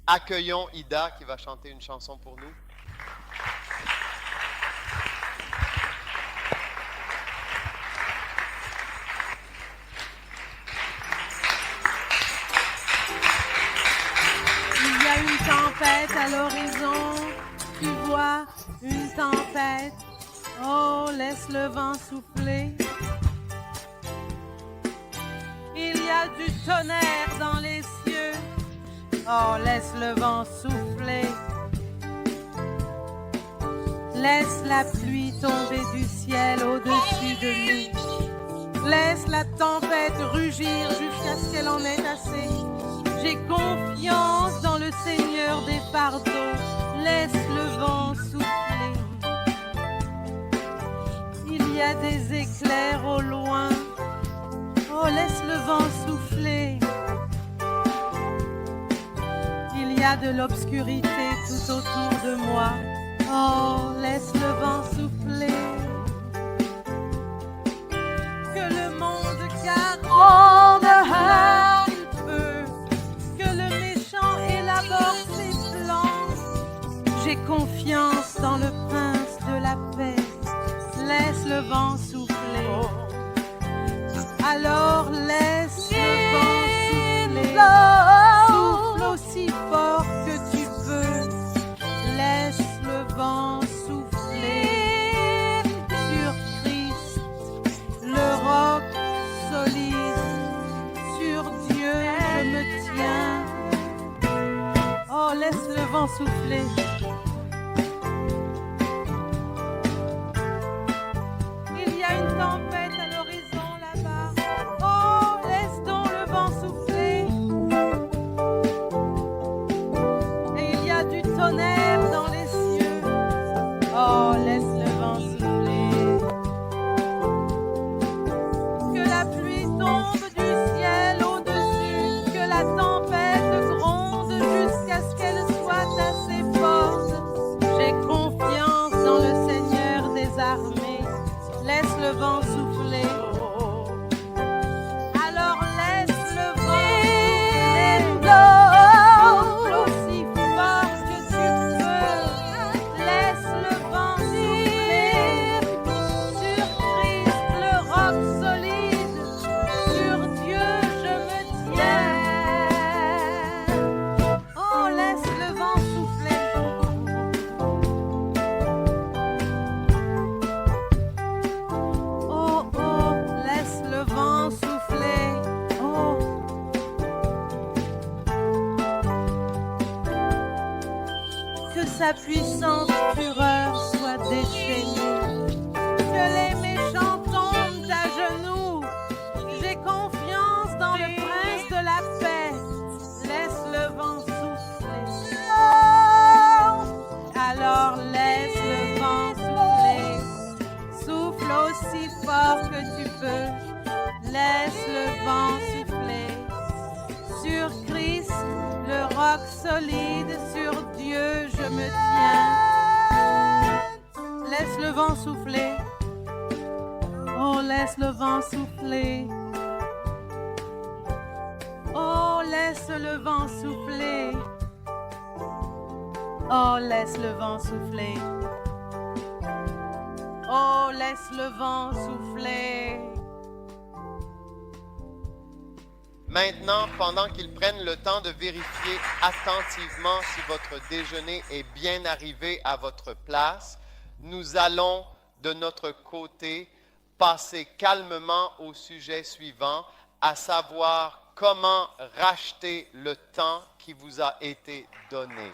Accueillons Ida qui va chanter une chanson pour nous. Il y a une tempête à l'horizon, tu vois une tempête. Oh, laisse le vent souffler. Il y a du tonnerre dans les cieux. Oh, laisse le vent souffler. Laisse la pluie tomber du ciel au-dessus de nous. Laisse la tempête rugir jusqu'à ce qu'elle en ait assez. J'ai confiance dans le Seigneur des fardeaux. Laisse le vent souffler. Il y a des éclairs au loin. Oh, laisse le vent souffler. Il y a de l'obscurité tout autour de moi. Oh, laisse le vent souffler. Que le monde caronde là il peut. Que le méchant élabore ses plans. J'ai confiance dans le prince de la paix. Laisse le vent souffler. Alors laisse le vent souffler. Souffle aussi fort que tu peux. Laisse le vent souffler sur Christ, le roc solide. Sur Dieu je me tiens. Oh, laisse le vent souffler. Il y a une tempête à l'horizon là-bas. Oh, laisse donc le vent souffler. Et il y a du tonnerre dans les cieux. Oh, laisse le vent souffler. Que la pluie tombe du ciel au-dessus. Que la tempête gronde jusqu'à ce qu'elle soit assez forte. J'ai confiance dans le Seigneur des armées. Laisse le vent souffler. Alors laisse le vent souffler. Souffle aussi fort que tu peux. Laisse le vent souffler. Sur Christ, le roc solide. Sur Dieu, je me tiens. Oh, laisse le vent souffler. Oh, oh, laisse le vent souffler. Oh. Que sa puissante fureur soit déchaînée. Que les méchants tombent à genoux. J'ai confiance dans le prince de la paix. Laisse le vent souffler. Oh. Alors laisse le vent souffler. Souffle aussi fort que tu peux. Laisse le vent souffler. Sur Christ, le roc solide. Sur Dieu, je me tiens. Laisse le vent souffler. Oh, laisse le vent souffler. Oh, laisse le vent souffler. Oh, laisse le vent souffler. Oh, laisse le vent souffler. Maintenant, pendant qu'ils prennent le temps de vérifier attentivement si votre déjeuner est bien arrivé à votre place, nous allons de notre côté passer calmement au sujet suivant, à savoir comment racheter le temps qui vous a été donné.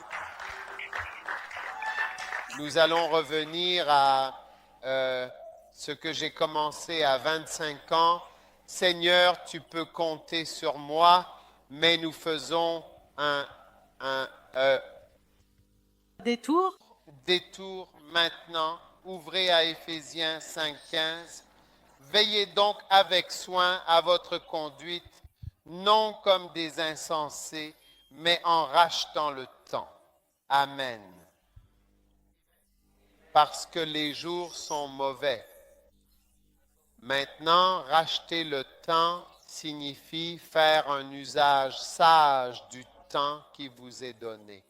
Nous allons revenir à ce que j'ai commencé à 25 ans. Seigneur, tu peux compter sur moi, mais nous faisons un Détour. détour maintenant. Ouvrez à Éphésiens 5,15. Veillez donc avec soin à votre conduite, non comme des insensés, mais en rachetant le temps. Amen. Parce que les jours sont mauvais. Maintenant, racheter le temps signifie faire un usage sage du temps qui vous est donné.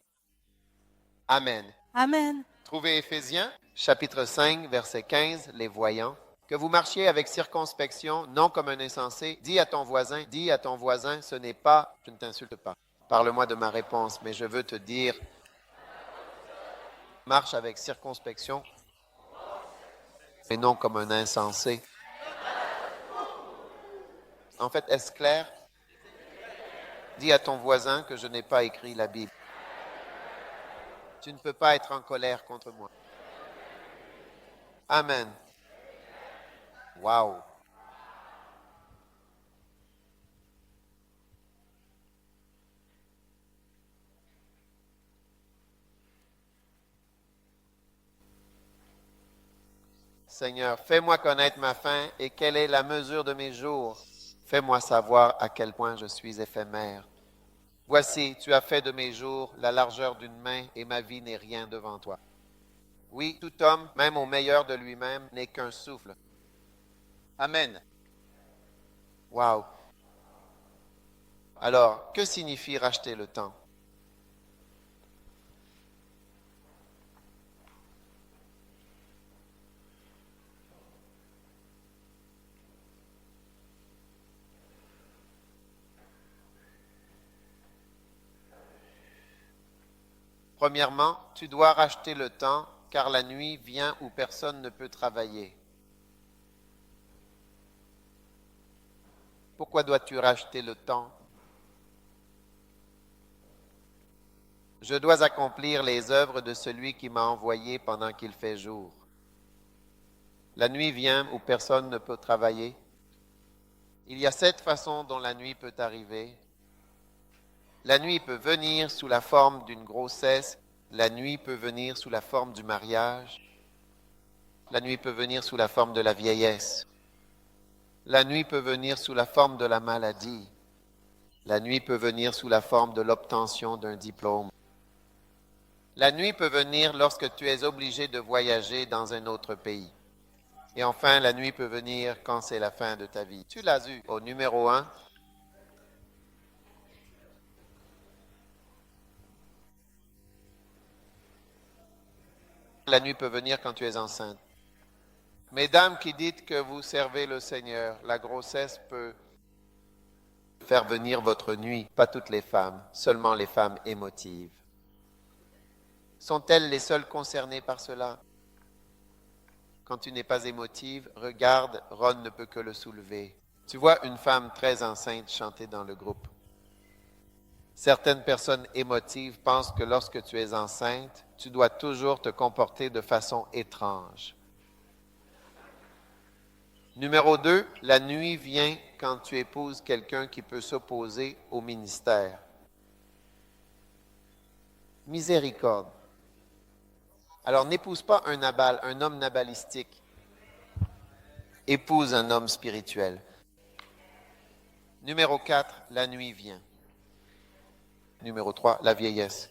Amen. Amen. Trouvez Éphésiens, chapitre 5, verset 15, les voyants. Que vous marchiez avec circonspection, non comme un insensé. Dis à ton voisin, ce n'est pas, je ne t'insulte pas. Parle-moi de ma réponse, mais je veux te dire, marche avec circonspection, et non comme un insensé. En fait, est-ce clair? Dis à ton voisin que je n'ai pas écrit la Bible. Tu ne peux pas être en colère contre moi. Amen. Wow. Seigneur, fais-moi connaître ma fin et quelle est la mesure de mes jours. Fais-moi savoir à quel point je suis éphémère. Voici, tu as fait de mes jours la largeur d'une main et ma vie n'est rien devant toi. Oui, tout homme, même au meilleur de lui-même, n'est qu'un souffle. Amen. Wow. Alors, que signifie racheter le temps? Premièrement, tu dois racheter le temps car la nuit vient où personne ne peut travailler. Pourquoi dois-tu racheter le temps? Je dois accomplir les œuvres de celui qui m'a envoyé pendant qu'il fait jour. La nuit vient où personne ne peut travailler. Il y a 7 façons dont la nuit peut arriver. La nuit peut venir sous la forme d'une grossesse. La nuit peut venir sous la forme du mariage. La nuit peut venir sous la forme de la vieillesse. La nuit peut venir sous la forme de la maladie. La nuit peut venir sous la forme de l'obtention d'un diplôme. La nuit peut venir lorsque tu es obligé de voyager dans un autre pays. Et enfin, la nuit peut venir quand c'est la fin de ta vie. Tu l'as eu au numéro 1. La nuit peut venir quand tu es enceinte. Mesdames qui dites que vous servez le Seigneur, la grossesse peut faire venir votre nuit. Pas toutes les femmes, seulement les femmes émotives. Sont-elles les seules concernées par cela? Quand tu n'es pas émotive, regarde, Ron ne peut que le soulever. Tu vois une femme très enceinte chanter dans le groupe. Certaines personnes émotives pensent que lorsque tu es enceinte, tu dois toujours te comporter de façon étrange. Numéro 2, la nuit vient quand tu épouses quelqu'un qui peut s'opposer au ministère. Miséricorde. Alors n'épouse pas un Nabal, un homme nabalistique. Épouse un homme spirituel. Numéro 4, la nuit vient. Numéro 3, la vieillesse.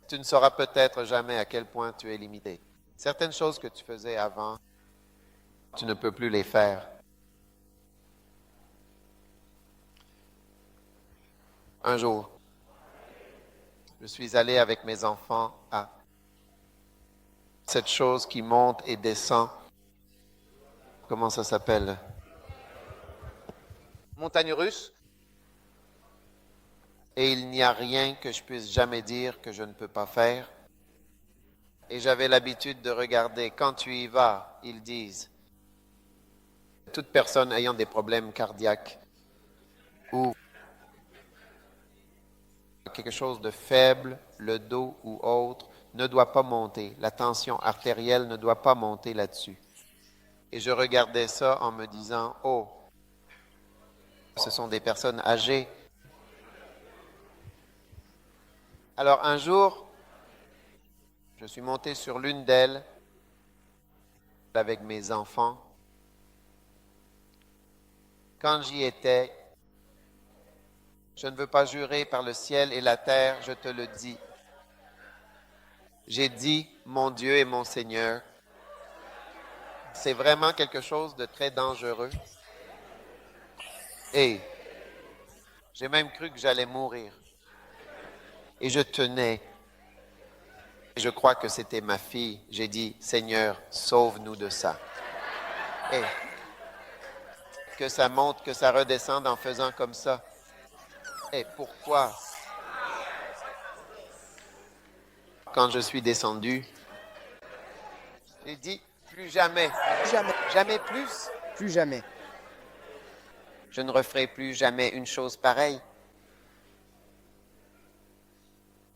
Tu ne sauras peut-être jamais à quel point tu es limité. Certaines choses que tu faisais avant, tu ne peux plus les faire. Un jour, je suis allé avec mes enfants à cette chose qui monte et descend. Comment ça s'appelle? Montagne russe. Et il n'y a rien que je puisse jamais dire que je ne peux pas faire. Et j'avais l'habitude de regarder, quand tu y vas, ils disent, toute personne ayant des problèmes cardiaques ou quelque chose de faible, le dos ou autre, ne doit pas monter. La tension artérielle ne doit pas monter là-dessus. Et je regardais ça en me disant, oh, ce sont des personnes âgées. Alors un jour, je suis monté sur l'une d'elles avec mes enfants. Quand j'y étais, je ne veux pas jurer par le ciel et la terre, je te le dis. J'ai dit, mon Dieu et mon Seigneur, c'est vraiment quelque chose de très dangereux. Et J'ai même cru que j'allais mourir. Et je tenais. Je crois que c'était ma fille. J'ai dit, Seigneur, sauve-nous de ça. Et que ça monte, que ça redescende en faisant comme ça. Et pourquoi, quand je suis descendu, j'ai dit, plus jamais, Jamais, jamais plus. plus jamais. Je ne referai plus jamais une chose pareille.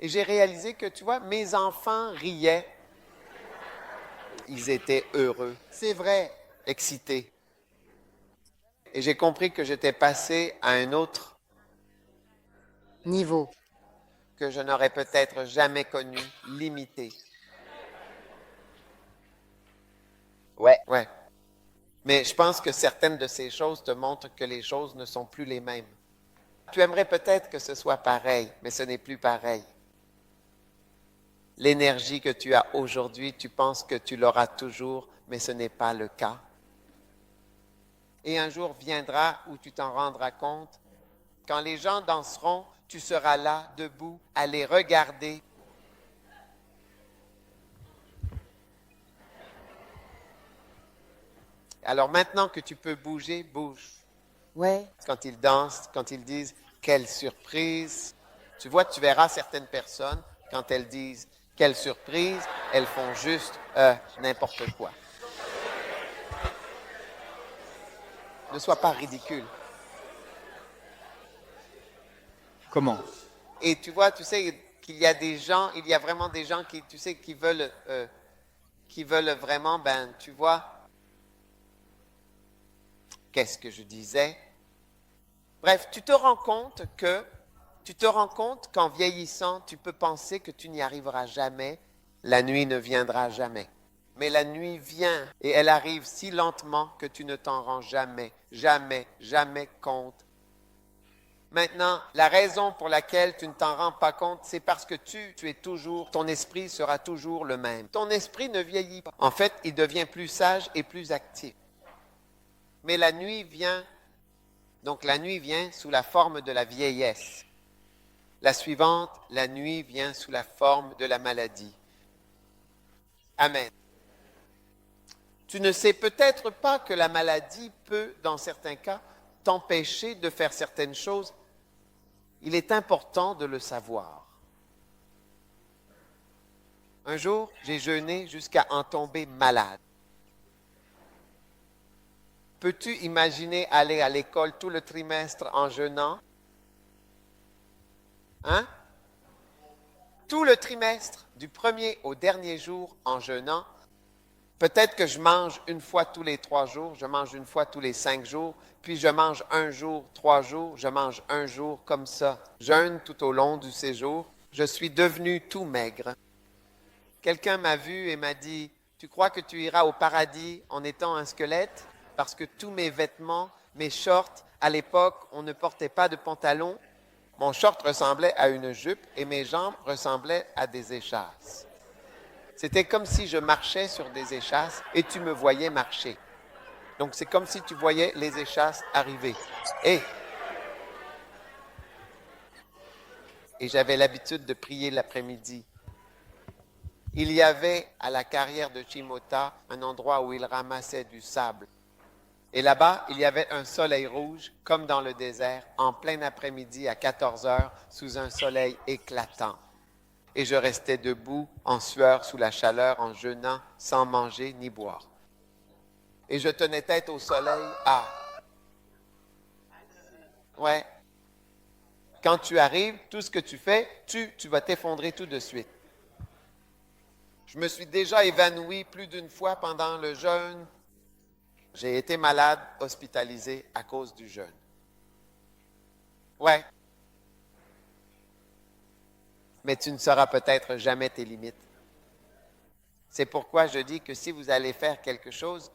Et j'ai réalisé que, tu vois, mes enfants riaient. Ils étaient heureux. C'est vrai, excités. Et j'ai compris que j'étais passé à un autre Niveau. que je n'aurais peut-être jamais connu, limité. Ouais. Mais je pense que certaines de ces choses te montrent que les choses ne sont plus les mêmes. Tu aimerais peut-être que ce soit pareil, mais ce n'est plus pareil. L'énergie que tu as aujourd'hui, tu penses que tu l'auras toujours, mais ce n'est pas le cas. Et un jour viendra où tu t'en rendras compte. Quand les gens danseront, tu seras là, debout, à les regarder. Alors maintenant que tu peux bouger, bouge. Ouais. Quand ils dansent, quand ils disent « quelle surprise », tu vois, tu verras certaines personnes, quand elles disent « quelle surprise », elles font juste n'importe quoi. Ne sois pas ridicule. Comment? Et tu vois, tu sais qu'il y a des gens, il y a vraiment des gens qui, tu sais, qui veulent vraiment, tu vois, qu'est-ce que je disais? Bref, tu te rends compte qu'en vieillissant, tu peux penser que tu n'y arriveras jamais, la nuit ne viendra jamais. Mais la nuit vient et elle arrive si lentement que tu ne t'en rends jamais compte. Maintenant, la raison pour laquelle tu ne t'en rends pas compte, c'est parce que tu es toujours, ton esprit sera toujours le même. Ton esprit ne vieillit pas. En fait, il devient plus sage et plus actif. Mais la nuit vient, donc la nuit vient sous la forme de la vieillesse. La suivante, la nuit vient sous la forme de la maladie. Amen. Tu ne sais peut-être pas que la maladie peut, dans certains cas, t'empêcher de faire certaines choses. Il est important de le savoir. Un jour, j'ai jeûné jusqu'à en tomber malade. Peux-tu imaginer aller à l'école tout le trimestre en jeûnant? Hein? Tout le trimestre, du premier au dernier jour en jeûnant. Peut-être que je mange une fois tous les 3 jours, je mange une fois tous les 5 jours, puis je mange un jour, 3 jours, je mange un jour comme ça. Jeûne tout au long du séjour. Je suis devenu tout maigre. Quelqu'un m'a vu et m'a dit, « Tu crois que tu iras au paradis en étant un squelette? Parce que tous mes vêtements, mes shorts, à l'époque, on ne portait pas de pantalon. Mon short ressemblait à une jupe et mes jambes ressemblaient à des échasses. C'était comme si je marchais sur des échasses et tu me voyais marcher. Donc, c'est comme si tu voyais les échasses arriver. Et j'avais l'habitude de prier l'après-midi. Il y avait à la carrière de Chimota un endroit où il ramassait du sable. Et là-bas, il y avait un soleil rouge, comme dans le désert, en plein après-midi à 14 heures, sous un soleil éclatant. Et je restais debout, en sueur, sous la chaleur, en jeûnant, sans manger ni boire. Et je tenais tête au soleil. Ah! Ouais. Quand tu arrives, tout ce que tu fais, tu vas t'effondrer tout de suite. Je me suis déjà évanoui plus d'une fois pendant le jeûne. J'ai été malade, hospitalisé à cause du jeûne. Ouais. Mais tu ne sauras peut-être jamais tes limites. C'est pourquoi je dis que si vous allez faire quelque chose,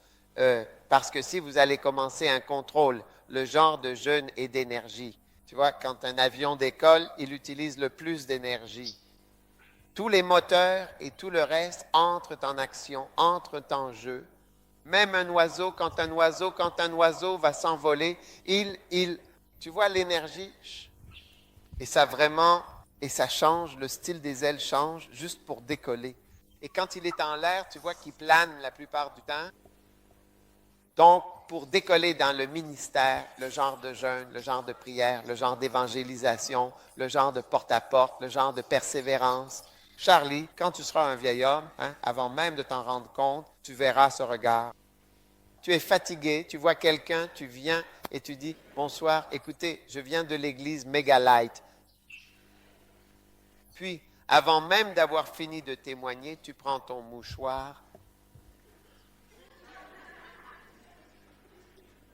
parce que si vous allez commencer un contrôle, le genre de jeûne et d'énergie, tu vois, quand un avion décolle, il utilise le plus d'énergie. Tous les moteurs et tout le reste entrent en action, entrent en jeu. Même un oiseau, quand un oiseau va s'envoler, tu vois l'énergie, Et ça vraiment, et ça change, le style des ailes change juste pour décoller. Et quand il est en l'air, tu vois qu'il plane la plupart du temps. Donc, pour décoller dans le ministère, le genre de jeûne, le genre de prière, le genre d'évangélisation, le genre de porte-à-porte, le genre de persévérance. Charlie, quand tu seras un vieil homme, avant même de t'en rendre compte, tu verras ce regard. Tu es fatigué, tu vois quelqu'un, tu viens et tu dis « Bonsoir, écoutez, je viens de l'église Megalight. » Puis, avant même d'avoir fini de témoigner, tu prends ton mouchoir.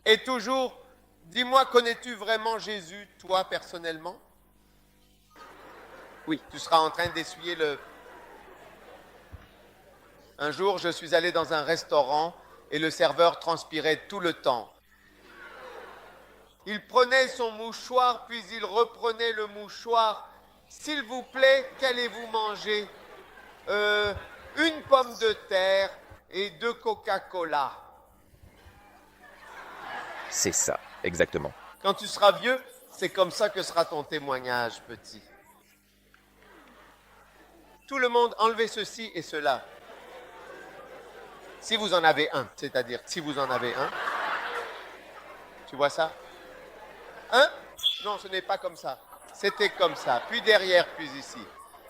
Et toujours, dis-moi, connais-tu vraiment Jésus, toi, personnellement? Oui. Tu seras en train d'essuyer le... Un jour, je suis allé dans un restaurant et le serveur transpirait tout le temps. Il prenait son mouchoir, puis il reprenait le mouchoir. S'il vous plaît, qu'allez-vous manger? Une pomme de terre et 2 Coca-Cola. C'est ça, exactement. Quand tu seras vieux, c'est comme ça que sera ton témoignage, petit. Tout le monde, enlevez ceci et cela. Si vous en avez un, c'est-à-dire si vous en avez un. Tu vois ça? Hein? Non, ce n'est pas comme ça. C'était comme ça. Puis derrière, puis ici.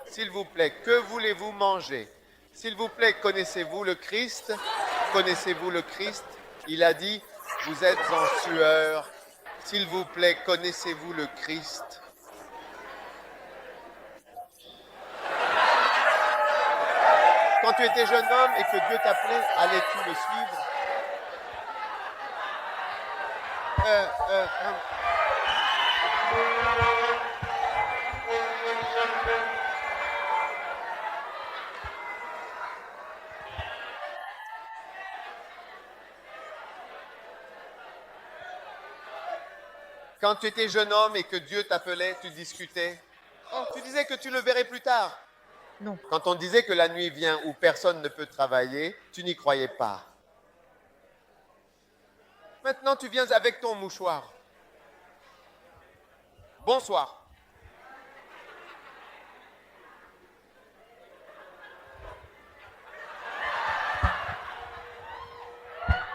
S'il vous plaît, que voulez-vous manger? S'il vous plaît, connaissez-vous le Christ? Connaissez-vous le Christ? Il a dit, vous êtes en sueur. S'il vous plaît, connaissez-vous le Christ? Quand tu étais jeune homme et que Dieu t'appelait, allais-tu le suivre? Quand tu étais jeune homme et que Dieu t'appelait, tu discutais. Oh, tu disais que tu le verrais plus tard. Non. Quand on disait que la nuit vient où personne ne peut travailler, tu n'y croyais pas. Maintenant, tu viens avec ton mouchoir. Bonsoir.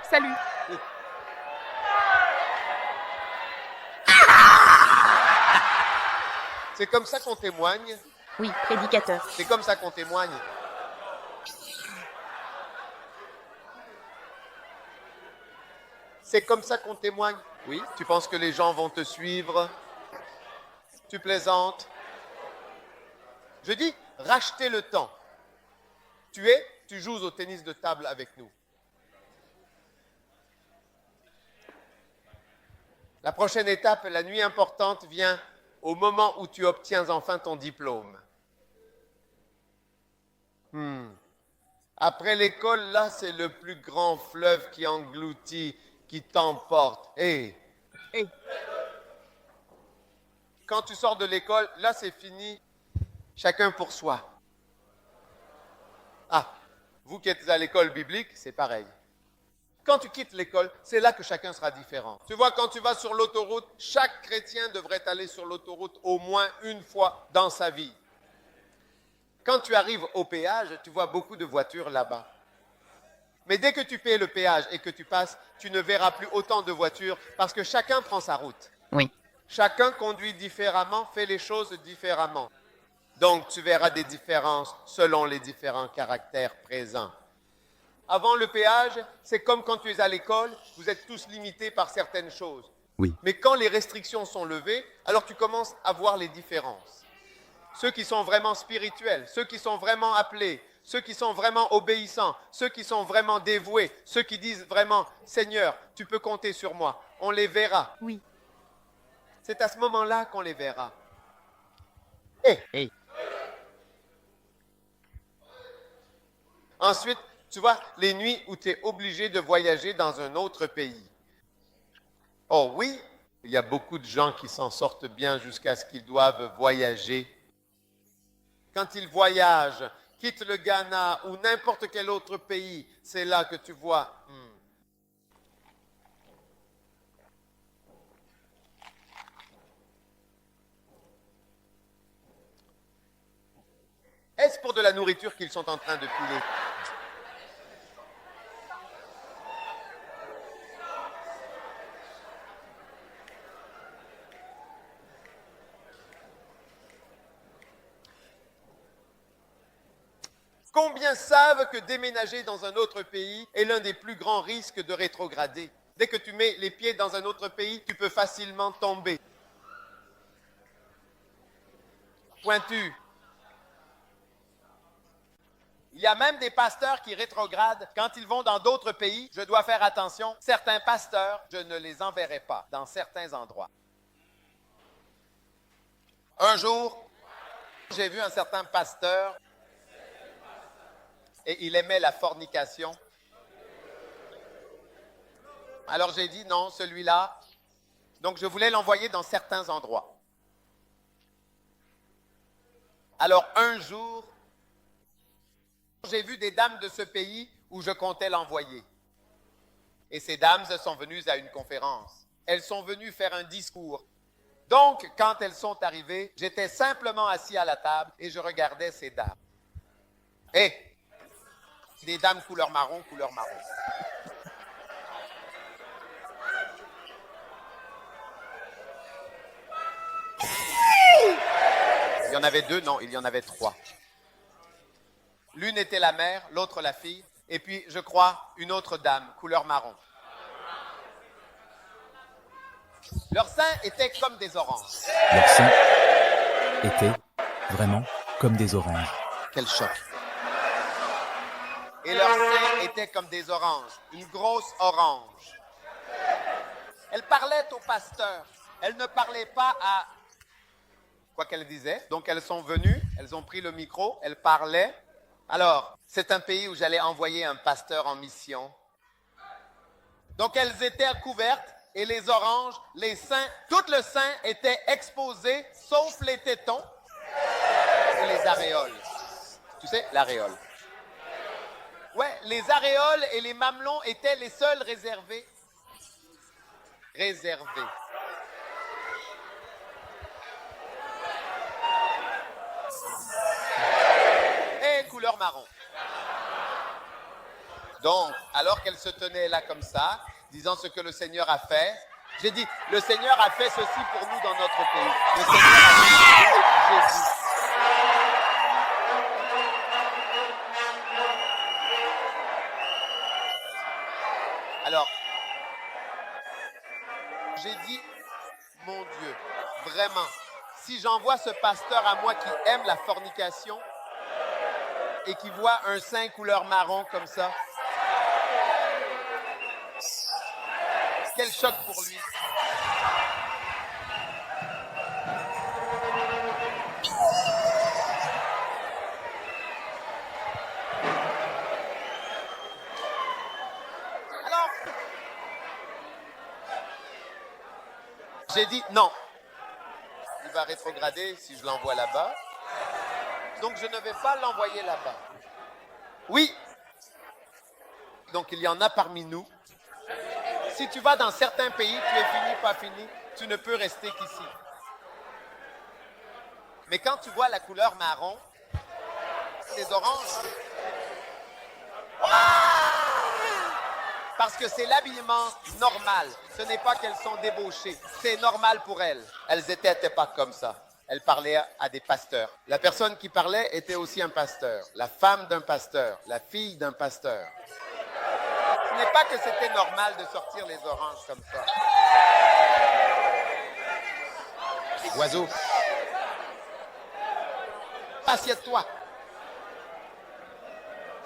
Salut. C'est comme ça qu'on témoigne. Oui, prédicateur. C'est comme ça qu'on témoigne. C'est comme ça qu'on témoigne. Oui, tu penses que les gens vont te suivre? Tu plaisantes? Je dis, rachetez le temps. Tu joues au tennis de table avec nous. La prochaine étape, la nuit importante, vient au moment où tu obtiens enfin ton diplôme. Après l'école, là, c'est le plus grand fleuve qui engloutit, qui t'emporte. Hey. Quand tu sors de l'école, là, c'est fini. Chacun pour soi. Ah, vous qui êtes à l'école biblique, c'est pareil. Quand tu quittes l'école, c'est là que chacun sera différent. Tu vois, quand tu vas sur l'autoroute, chaque chrétien devrait aller sur l'autoroute au moins une fois dans sa vie. Quand tu arrives au péage, tu vois beaucoup de voitures là-bas. Mais dès que tu payes le péage et que tu passes, tu ne verras plus autant de voitures parce que chacun prend sa route. Oui. Chacun conduit différemment, fait les choses différemment. Donc, tu verras des différences selon les différents caractères présents. Avant le péage, c'est comme quand tu es à l'école, vous êtes tous limités par certaines choses. Oui. Mais quand les restrictions sont levées, alors tu commences à voir les différences. Ceux qui sont vraiment spirituels, ceux qui sont vraiment appelés, ceux qui sont vraiment obéissants, ceux qui sont vraiment dévoués, ceux qui disent vraiment « Seigneur, tu peux compter sur moi », on les verra. Oui. C'est à ce moment-là qu'on les verra. Ensuite, tu vois, les nuits où tu es obligé de voyager dans un autre pays. Oh oui, il y a beaucoup de gens qui s'en sortent bien jusqu'à ce qu'ils doivent voyager. Quand ils voyagent, quittent le Ghana ou n'importe quel autre pays, c'est là que tu vois. Est-ce pour de la nourriture qu'ils sont en train de piler? Combien savent que déménager dans un autre pays est l'un des plus grands risques de rétrograder? Dès que tu mets les pieds dans un autre pays, tu peux facilement tomber. Pointu. Il y a même des pasteurs qui rétrogradent quand ils vont dans d'autres pays. Je dois faire attention. Certains pasteurs, je ne les enverrai pas dans certains endroits. Un jour, j'ai vu un certain pasteur et il aimait la fornication. Alors j'ai dit non, celui-là. Donc je voulais l'envoyer dans certains endroits. Alors un jour, j'ai vu des dames de ce pays où je comptais l'envoyer. Et ces dames sont venues à une conférence. Elles sont venues faire un discours. Donc, quand elles sont arrivées, j'étais simplement assis à la table et je regardais ces dames. Et des dames couleur marron, couleur marron. Il y en avait deux, non, il y en avait trois. L'une était la mère, l'autre la fille, et puis, je crois, une autre dame, couleur marron. Leurs seins étaient comme des oranges. Leurs seins étaient vraiment comme des oranges. Quel choc. Et leurs seins étaient comme des oranges, une grosse orange. Elle parlait au pasteur. Elle ne parlait pas à quoi qu'elle disait. Donc, elles sont venues, elles ont pris le micro, elles parlaient. Alors, c'est un pays où j'allais envoyer un pasteur en mission. Donc, elles étaient couvertes et les oranges, les seins, tout le sein était exposé, sauf les tétons et les aréoles. Tu sais, l'aréole. Ouais, les aréoles et les mamelons étaient les seuls réservés. Réservés. Et couleur marron. Donc, alors qu'elle se tenait là comme ça, disant ce que le Seigneur a fait, j'ai dit, le Seigneur a fait ceci pour nous dans notre pays. Le Seigneur a fait Jésus. Alors, j'ai dit, mon Dieu, vraiment, si j'envoie ce pasteur à moi qui aime la fornication et qui voit un sein couleur marron comme ça, quel choc pour lui. Alors, j'ai dit non. Il va rétrograder si je l'envoie là-bas. Donc, je ne vais pas l'envoyer là-bas. Oui. Donc, il y en a parmi nous. Si tu vas dans certains pays, tu es fini, pas fini, tu ne peux rester qu'ici. Mais quand tu vois la couleur marron, les oranges, parce que c'est l'habillement normal. Ce n'est pas qu'elles sont débauchées. C'est normal pour elles. Elles n'étaient pas comme ça. Elles parlaient à des pasteurs. La personne qui parlait était aussi un pasteur. La femme d'un pasteur. La fille d'un pasteur. Ce n'est pas que c'était normal de sortir les oranges comme ça. Oiseau. Assieds-toi.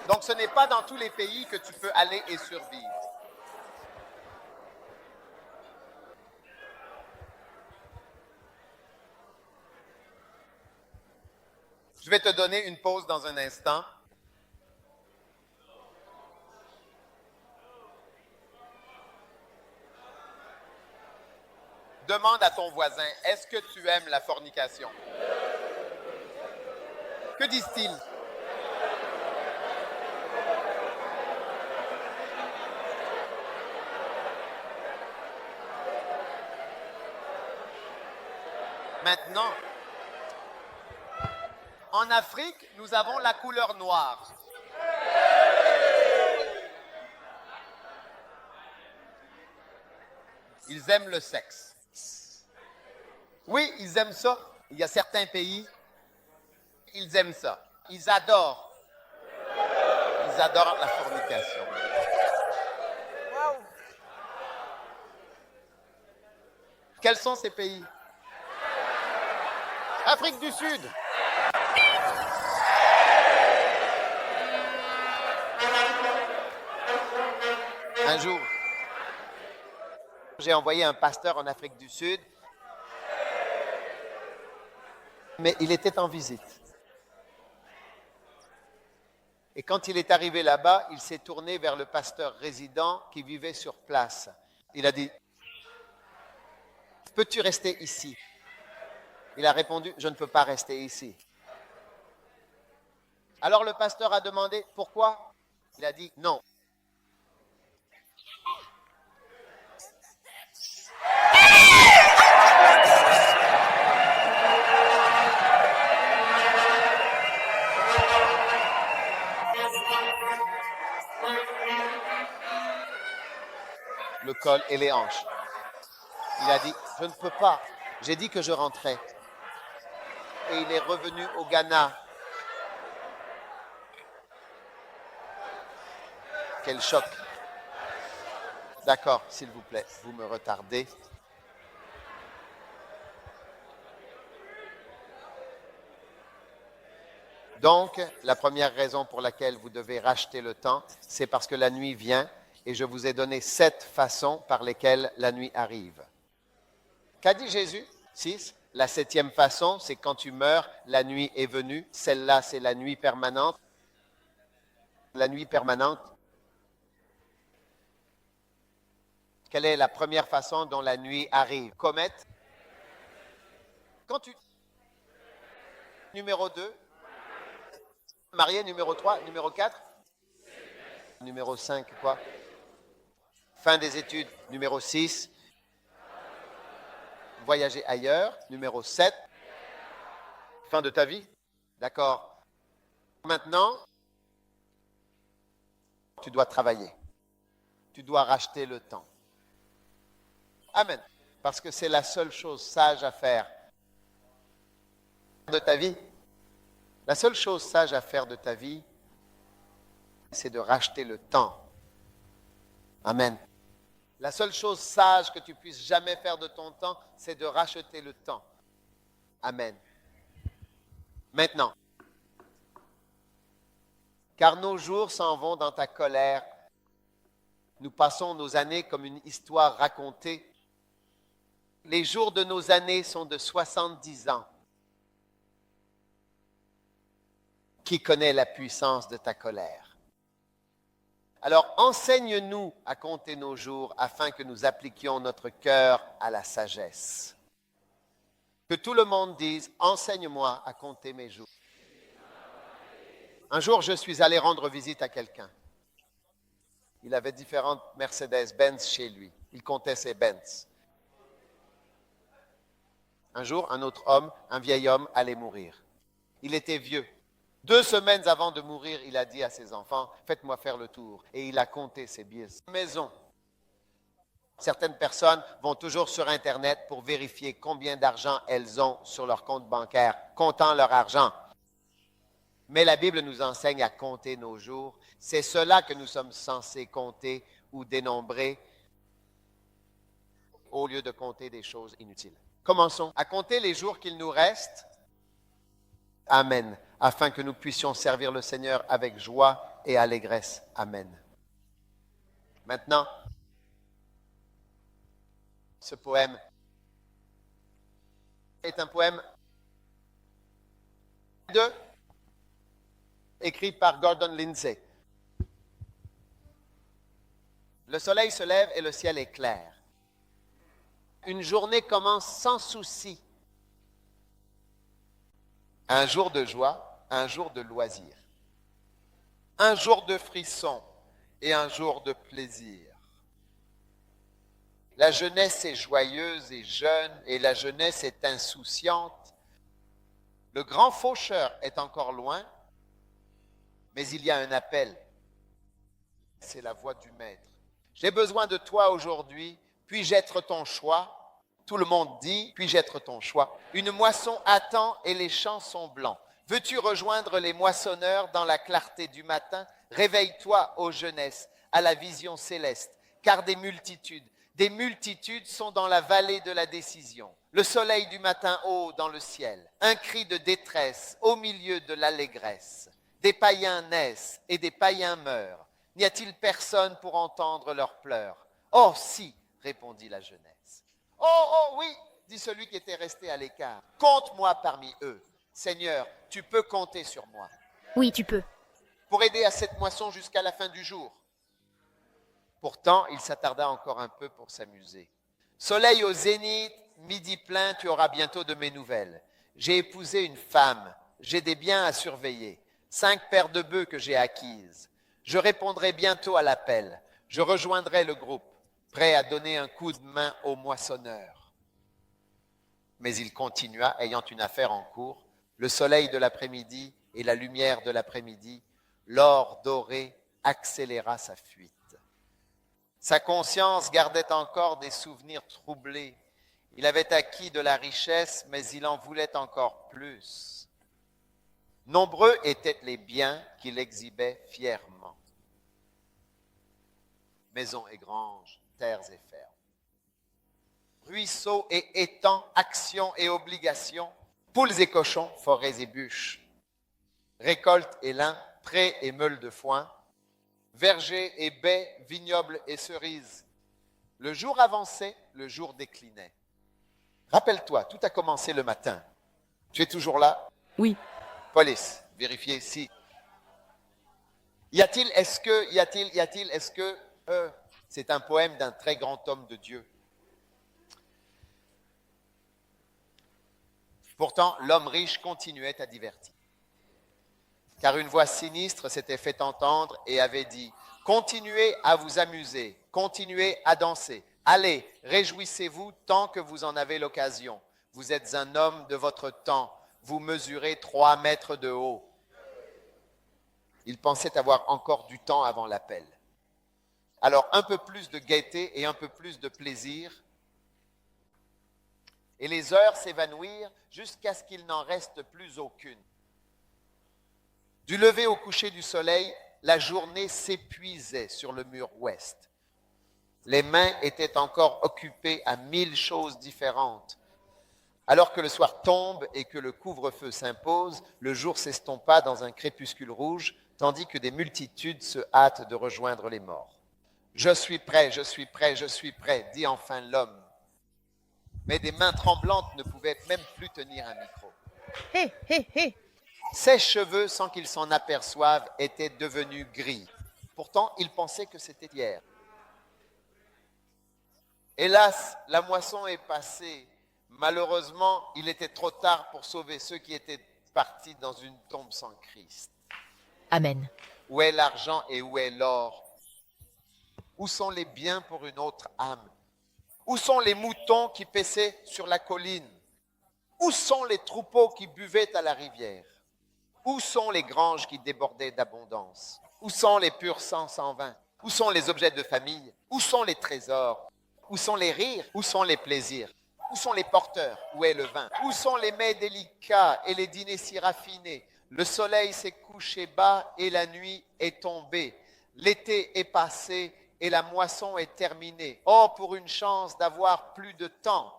Donc, ce n'est pas dans tous les pays que tu peux aller et survivre. Je vais te donner une pause dans un instant. Demande à ton voisin, est-ce que tu aimes la fornication? Que disent-ils? Maintenant, En Afrique, nous avons la couleur noire. Ils aiment le sexe. Oui, ils aiment ça. Il y a certains pays, ils aiment ça. Ils adorent. Ils adorent la fornication. Quels sont ces pays? Afrique du Sud. Un jour, j'ai envoyé un pasteur en Afrique du Sud, mais il était en visite. Et quand il est arrivé là-bas, il s'est tourné vers le pasteur résident qui vivait sur place. Il a dit, « Peux-tu rester ici ?» Il a répondu, « Je ne peux pas rester ici. » Alors le pasteur a demandé, « Pourquoi ?» Il a dit, « Non. » Le col et les hanches. Il a dit, je ne peux pas. J'ai dit que je rentrais. Et il est revenu au Ghana. Quel choc. D'accord, s'il vous plaît, vous me retardez. Donc, la première raison pour laquelle vous devez racheter le temps, c'est parce que la nuit vient. Et je vous ai donné 7 façons par lesquelles la nuit arrive. Qu'a dit Jésus? 6. La 7e façon, c'est quand tu meurs, la nuit est venue. Celle-là, c'est la nuit permanente. La nuit permanente. Quelle est la première façon dont la nuit arrive? Comète. Quand tu... Numéro 2. Marié, numéro 3. Numéro 4. Numéro 5, quoi? Fin des études, numéro 6. Voyager ailleurs, numéro 7. Fin de ta vie. D'accord. Maintenant, tu dois travailler. Tu dois racheter le temps. Amen. Parce que c'est la seule chose sage à faire de ta vie. La seule chose sage à faire de ta vie, c'est de racheter le temps. Amen. La seule chose sage que tu puisses jamais faire de ton temps, c'est de racheter le temps. Amen. Maintenant, car nos jours s'en vont dans ta colère. Nous passons nos années comme une histoire racontée. Les jours de nos années sont de 70 ans. Qui connaît la puissance de ta colère? Alors, enseigne-nous à compter nos jours afin que nous appliquions notre cœur à la sagesse. Que tout le monde dise, enseigne-moi à compter mes jours. Un jour, je suis allé rendre visite à quelqu'un. Il avait différentes Mercedes-Benz chez lui. Il comptait ses Benz. Un jour, un autre homme, un vieil homme, allait mourir. Il était vieux. 2 semaines avant de mourir, il a dit à ses enfants, faites-moi faire le tour. Et il a compté ses billets. Maison. Certaines personnes vont toujours sur Internet pour vérifier combien d'argent elles ont sur leur compte bancaire, comptant leur argent. Mais la Bible nous enseigne à compter nos jours. C'est cela que nous sommes censés compter ou dénombrer au lieu de compter des choses inutiles. Commençons à compter les jours qu'il nous reste. Amen. Afin que nous puissions servir le Seigneur avec joie et allégresse. Amen. Maintenant, ce poème est un poème écrit par Gordon Lindsay. Le soleil se lève et le ciel est clair. Une journée commence sans souci. Un jour de joie, un jour de loisir. Un jour de frisson et un jour de plaisir. La jeunesse est joyeuse et jeune et la jeunesse est insouciante. Le grand faucheur est encore loin, mais il y a un appel. C'est la voix du maître. J'ai besoin de toi aujourd'hui, puis-je être ton choix? Tout le monde dit, puis-je être ton choix? Une moisson attend et les champs sont blancs. Veux-tu rejoindre les moissonneurs dans la clarté du matin? Réveille-toi, ô jeunesse, à la vision céleste, car des multitudes sont dans la vallée de la décision. Le soleil du matin haut dans le ciel, un cri de détresse au milieu de l'allégresse. Des païens naissent et des païens meurent. N'y a-t-il personne pour entendre leurs pleurs? Oh si, répondit la jeunesse. Oh oui, dit celui qui était resté à l'écart. Compte-moi parmi eux. Seigneur, tu peux compter sur moi. Oui, tu peux. Pour aider à cette moisson jusqu'à la fin du jour. Pourtant, il s'attarda encore un peu pour s'amuser. Soleil au zénith, midi plein, tu auras bientôt de mes nouvelles. J'ai épousé une femme, j'ai des biens à surveiller, 5 paires de bœufs que j'ai acquises. Je répondrai bientôt à l'appel. Je rejoindrai le groupe, prêt à donner un coup de main au moissonneur. Mais il continua, ayant une affaire en cours, le soleil de l'après-midi et la lumière de l'après-midi, l'or doré accéléra sa fuite. Sa conscience gardait encore des souvenirs troublés. Il avait acquis de la richesse, mais il en voulait encore plus. Nombreux étaient les biens qu'il exhibait fièrement. Maisons et granges, terres et fermes. Ruisseaux et étangs, actions et obligations, poules et cochons, forêts et bûches. Récoltes et lin, prés et meules de foin, vergers et baies, vignobles et cerises. Le jour avançait, le jour déclinait. Rappelle-toi, tout a commencé le matin. Tu es toujours là? Oui. Police, vérifiez si. Est-ce que, c'est un poème d'un très grand homme de Dieu. Pourtant, l'homme riche continuait à divertir. Car une voix sinistre s'était fait entendre et avait dit « Continuez à vous amuser, continuez à danser. Allez, réjouissez-vous tant que vous en avez l'occasion. Vous êtes un homme de votre temps. Vous mesurez 3 mètres de haut. » Il pensait avoir encore du temps avant l'appel. Alors, un peu plus de gaieté et un peu plus de plaisir. Et les heures s'évanouirent jusqu'à ce qu'il n'en reste plus aucune. Du lever au coucher du soleil, la journée s'épuisait sur le mur ouest. Les mains étaient encore occupées à 1000 choses différentes. Alors que le soir tombe et que le couvre-feu s'impose, le jour s'estompa dans un crépuscule rouge, tandis que des multitudes se hâtent de rejoindre les morts. « Je suis prêt, je suis prêt, je suis prêt », dit enfin l'homme. Mais des mains tremblantes ne pouvaient même plus tenir un micro. Hé, hé, hé! Ses cheveux, sans qu'il s'en aperçoive, étaient devenus gris. Pourtant, il pensait que c'était hier. Hélas, la moisson est passée. Malheureusement, il était trop tard pour sauver ceux qui étaient partis dans une tombe sans Christ. Amen. Où est l'argent et où est l'or? Où sont les biens pour une autre âme? Où sont les moutons qui paissaient sur la colline? Où sont les troupeaux qui buvaient à la rivière? Où sont les granges qui débordaient d'abondance? Où sont les purs sangs sans vin? Où sont les objets de famille? Où sont les trésors? Où sont les rires? Où sont les plaisirs? Où sont les porteurs? Où est le vin? Où sont les mets délicats et les dîners si raffinés? Le soleil s'est couché bas et la nuit est tombée. L'été est passé et la moisson est terminée. Oh, pour une chance d'avoir plus de temps!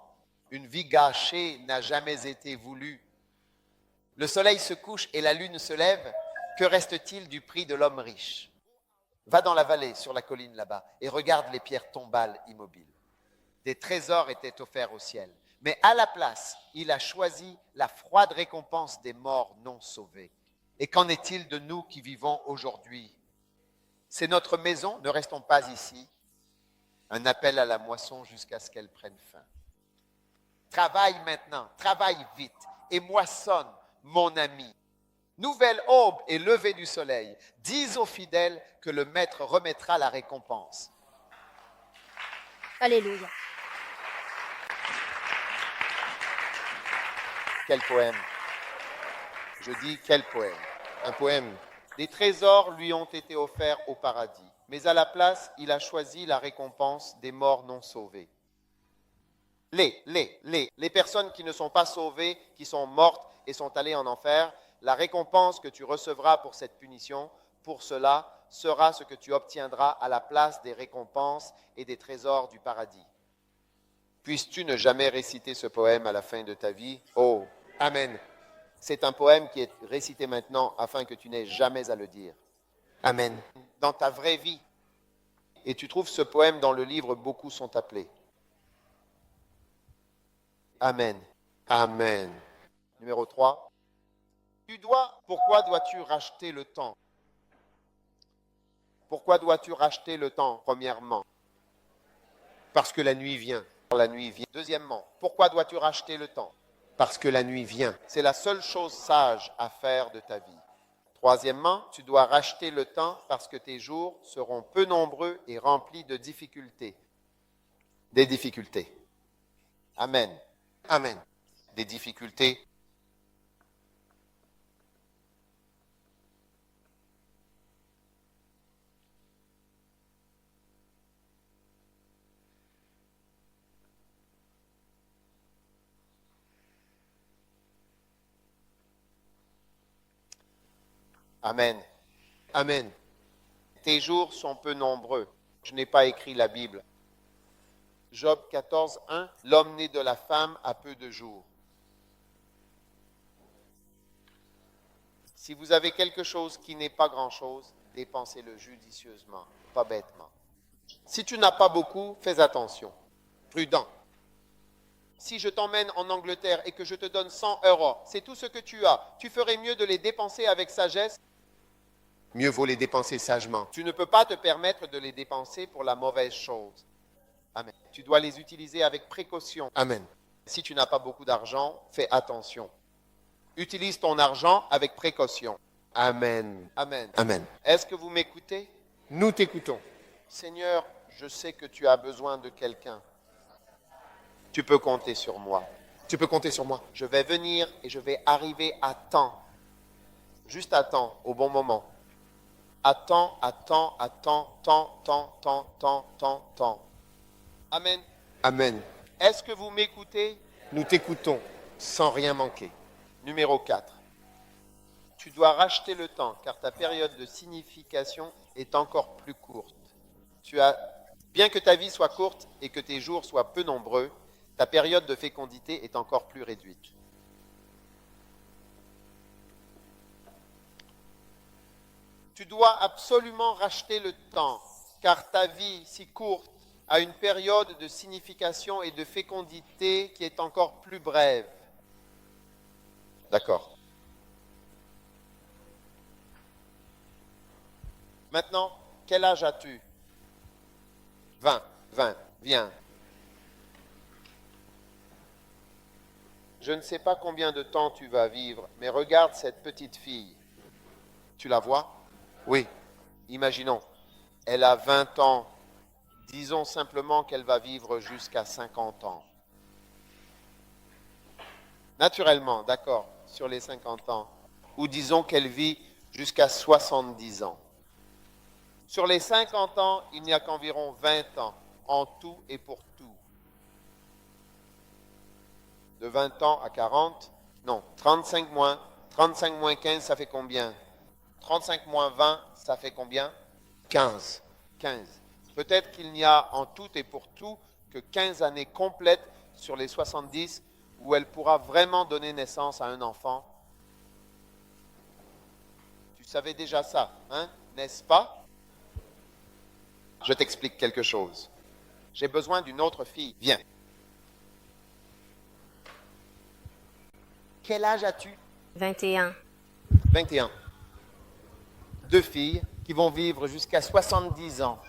Une vie gâchée n'a jamais été voulue. Le soleil se couche et la lune se lève. Que reste-t-il du prix de l'homme riche? Va dans la vallée, sur la colline là-bas, et regarde les pierres tombales immobiles. Des trésors étaient offerts au ciel. Mais à la place, il a choisi la froide récompense des morts non sauvés. Et qu'en est-il de nous qui vivons aujourd'hui? C'est notre maison, ne restons pas ici. Un appel à la moisson jusqu'à ce qu'elle prenne fin. Travaille maintenant, travaille vite et moissonne, mon ami. Nouvelle aube et lever du soleil. Dis aux fidèles que le maître remettra la récompense. Alléluia. Quel poème! Je dis quel poème? Un poème. Des trésors lui ont été offerts au paradis, mais à la place, il a choisi la récompense des morts non sauvés. Les personnes qui ne sont pas sauvées, qui sont mortes et sont allées en enfer, la récompense que tu recevras pour cette punition, pour cela, sera ce que tu obtiendras à la place des récompenses et des trésors du paradis. Puisses-tu ne jamais réciter ce poème à la fin de ta vie? Oh, Amen. C'est un poème qui est récité maintenant afin que tu n'aies jamais à le dire. Amen. Dans ta vraie vie. Et tu trouves ce poème dans le livre « Beaucoup sont appelés ». Amen. Amen. Numéro 3. Pourquoi dois-tu racheter le temps? Pourquoi dois-tu racheter le temps, premièrement? Parce que la nuit vient. La nuit vient. Deuxièmement, pourquoi dois-tu racheter le temps? Parce que la nuit vient. C'est la seule chose sage à faire de ta vie. Troisièmement, tu dois racheter le temps parce que tes jours seront peu nombreux et remplis de difficultés. Des difficultés. Amen. Amen. Des difficultés. Amen. Amen. Tes jours sont peu nombreux. Je n'ai pas écrit la Bible. Job 14, 1. L'homme né de la femme a peu de jours. Si vous avez quelque chose qui n'est pas grand-chose, dépensez-le judicieusement, pas bêtement. Si tu n'as pas beaucoup, fais attention. Prudent. Si je t'emmène en Angleterre et que je te donne 100 €, c'est tout ce que tu as. Tu ferais mieux de les dépenser avec sagesse. Mieux vaut les dépenser sagement. Tu ne peux pas te permettre de les dépenser pour la mauvaise chose. Amen. Tu dois les utiliser avec précaution. Amen. Si tu n'as pas beaucoup d'argent, fais attention. Utilise ton argent avec précaution. Amen. Amen. Amen. Est-ce que vous m'écoutez? Nous t'écoutons. Seigneur, je sais que tu as besoin de quelqu'un. Tu peux compter sur moi. Tu peux compter sur moi. Je vais venir et je vais arriver à temps. Juste à temps, au bon moment. À temps, temps. Amen. Amen. Est-ce que vous m'écoutez? Nous t'écoutons sans rien manquer. Numéro 4. Tu dois racheter le temps car ta période de signification est encore plus courte. Bien que ta vie soit courte et que tes jours soient peu nombreux, ta période de fécondité est encore plus réduite. Tu dois absolument racheter le temps, car ta vie si courte a une période de signification et de fécondité qui est encore plus brève. D'accord. Maintenant, quel âge as-tu? 20. Viens. Je ne sais pas combien de temps tu vas vivre, mais regarde cette petite fille. Tu la vois? Oui. Imaginons, elle a 20 ans. Disons simplement qu'elle va vivre jusqu'à 50 ans. Naturellement, d'accord, sur les 50 ans. Ou disons qu'elle vit jusqu'à 70 ans. Sur les 50 ans, il n'y a qu'environ 20 ans, en tout et pour tout. De 20 ans à 40, non, 35 moins 15, ça fait combien? 35 moins 20, ça fait combien? 15. Peut-être qu'il n'y a en tout et pour tout que 15 années complètes sur les 70 où elle pourra vraiment donner naissance à un enfant. Tu savais déjà ça, hein? N'est-ce pas? Je t'explique quelque chose. J'ai besoin d'une autre fille. Viens. Quel âge as-tu? 21. 21. 2 filles qui vont vivre jusqu'à 70 ans.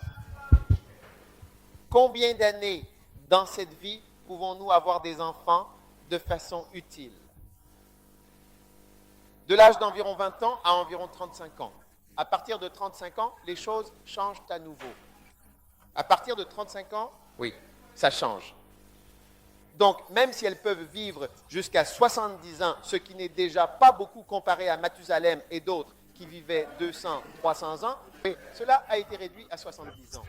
Combien d'années dans cette vie pouvons-nous avoir des enfants de façon utile? De l'âge d'environ 20 ans à environ 35 ans. À partir de 35 ans, les choses changent à nouveau. À partir de 35 ans, oui, ça change. Donc, même si elles peuvent vivre jusqu'à 70 ans, ce qui n'est déjà pas beaucoup comparé à Mathusalem et d'autres qui vivaient 200, 300 ans, cela a été réduit à 70 ans.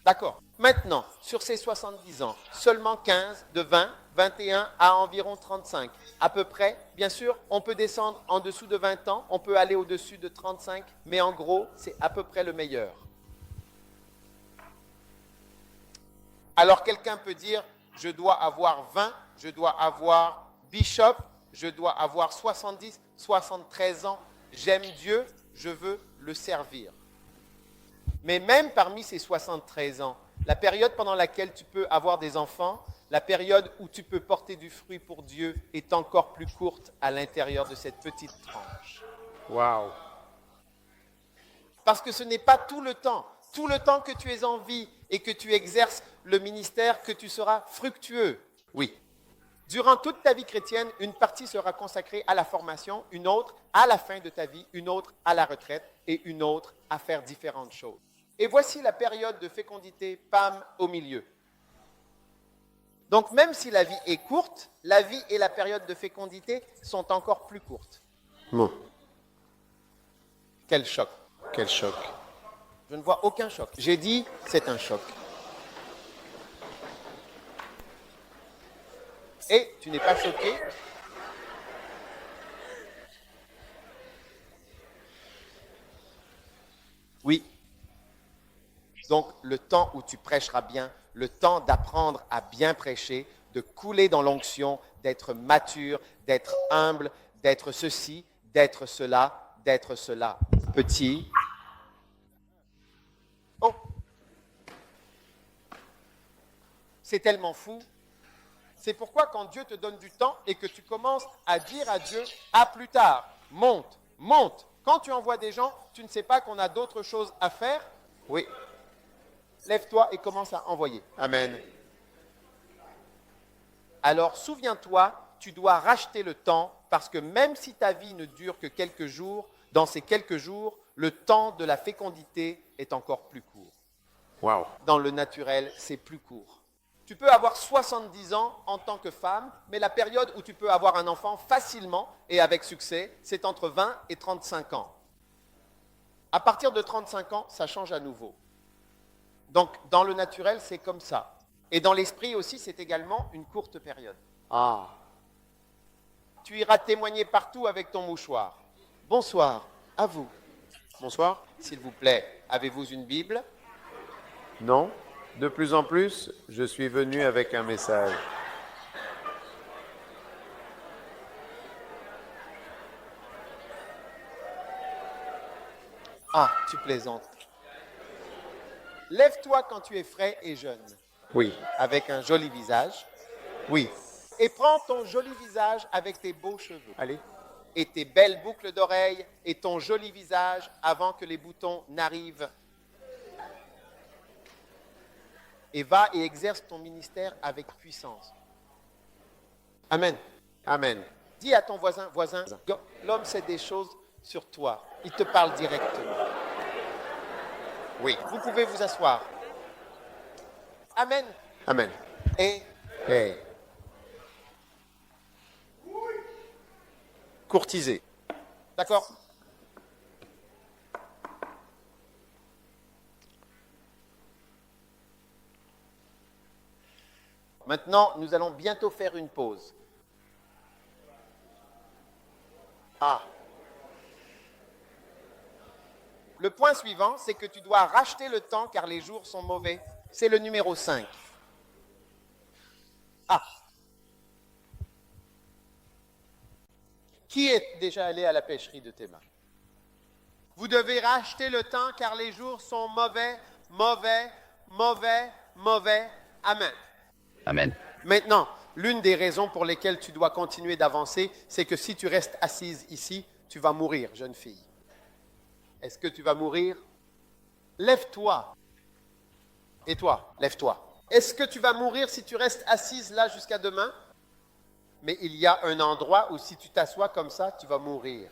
D'accord. Maintenant, sur ces 70 ans, seulement 15, de 20, 21 à environ 35. À peu près, bien sûr, on peut descendre en dessous de 20 ans, on peut aller au-dessus de 35, mais en gros, c'est à peu près le meilleur. Alors quelqu'un peut dire, je dois avoir 20, je dois avoir bishop, je dois avoir 70, 73 ans, j'aime Dieu, je veux le servir. Mais même parmi ces 73 ans, la période pendant laquelle tu peux avoir des enfants, la période où tu peux porter du fruit pour Dieu est encore plus courte à l'intérieur de cette petite tranche. Wow. Parce que ce n'est pas tout le temps que tu es en vie et que tu exerces le ministère, que tu seras fructueux. Oui. Durant toute ta vie chrétienne, une partie sera consacrée à la formation, une autre à la fin de ta vie, une autre à la retraite et une autre à faire différentes choses. Et voici la période de fécondité, Pam, au milieu. Donc même si la vie est courte, la vie et la période de fécondité sont encore plus courtes. Bon. Quel choc. Quel choc. Je ne vois aucun choc. J'ai dit, c'est un choc. Et tu n'es pas choqué. Oui. Donc, le temps où tu prêcheras bien, le temps d'apprendre à bien prêcher, de couler dans l'onction, d'être mature, d'être humble, d'être ceci, d'être cela, d'être cela. Petit. Oh! C'est tellement fou. C'est pourquoi quand Dieu te donne du temps et que tu commences à dire à Dieu, à plus tard, monte, monte. Quand tu envoies des gens, tu ne sais pas qu'on a d'autres choses à faire? Oui. Lève-toi et commence à envoyer. Amen. Alors, souviens-toi, tu dois racheter le temps parce que même si ta vie ne dure que quelques jours, dans ces quelques jours, le temps de la fécondité est encore plus court. Wow. Dans le naturel, c'est plus court. Tu peux avoir 70 ans en tant que femme, mais la période où tu peux avoir un enfant facilement et avec succès, c'est entre 20 et 35 ans. À partir de 35 ans, ça change à nouveau. Donc, dans le naturel, c'est comme ça. Et dans l'esprit aussi, c'est également une courte période. Ah. Tu iras témoigner partout avec ton mouchoir. Bonsoir, à vous. Bonsoir. S'il vous plaît, avez-vous une Bible? Non. De plus en plus, je suis venu avec un message. Ah, tu plaisantes. Lève-toi quand tu es frais et jeune, Oui. avec un joli visage. Oui. Et prends ton joli visage avec tes beaux cheveux. Allez. Et tes belles boucles d'oreilles et ton joli visage avant que les boutons n'arrivent. Et va et exerce ton ministère avec puissance. Amen. Amen. Dis à ton voisin, l'homme sait des choses sur toi. Il te parle directement. Oui. Vous pouvez vous asseoir. Amen. Amen. Et Hey. courtiser. D'accord? Maintenant, nous allons bientôt faire une pause. Ah. Le point suivant, c'est que tu dois racheter le temps car les jours sont mauvais. C'est le numéro 5. Ah. Qui est déjà allé à la pêcherie de Théma? Vous devez racheter le temps car les jours sont mauvais, mauvais, mauvais, mauvais. Amen. Amen. Maintenant, l'une des raisons pour lesquelles tu dois continuer d'avancer, c'est que si tu restes assise ici, tu vas mourir, jeune fille. Est-ce que tu vas mourir? Lève-toi. Et toi, lève-toi. Est-ce que tu vas mourir si tu restes assise là jusqu'à demain? Mais il y a un endroit où si tu t'assois comme ça, tu vas mourir.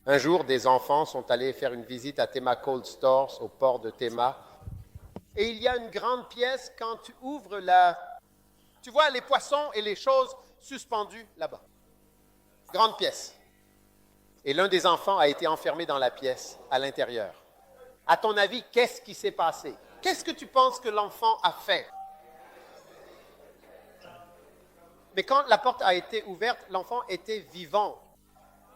Un jour, des enfants sont allés faire une visite à Tema Cold Stores, au port de Tema. Et il y a une grande pièce, quand tu ouvres Tu vois les poissons et les choses suspendues là-bas. Grande pièce. Et l'un des enfants a été enfermé dans la pièce, à l'intérieur. À ton avis, qu'est-ce qui s'est passé? Qu'est-ce que tu penses que l'enfant a fait? Mais quand la porte a été ouverte, l'enfant était vivant.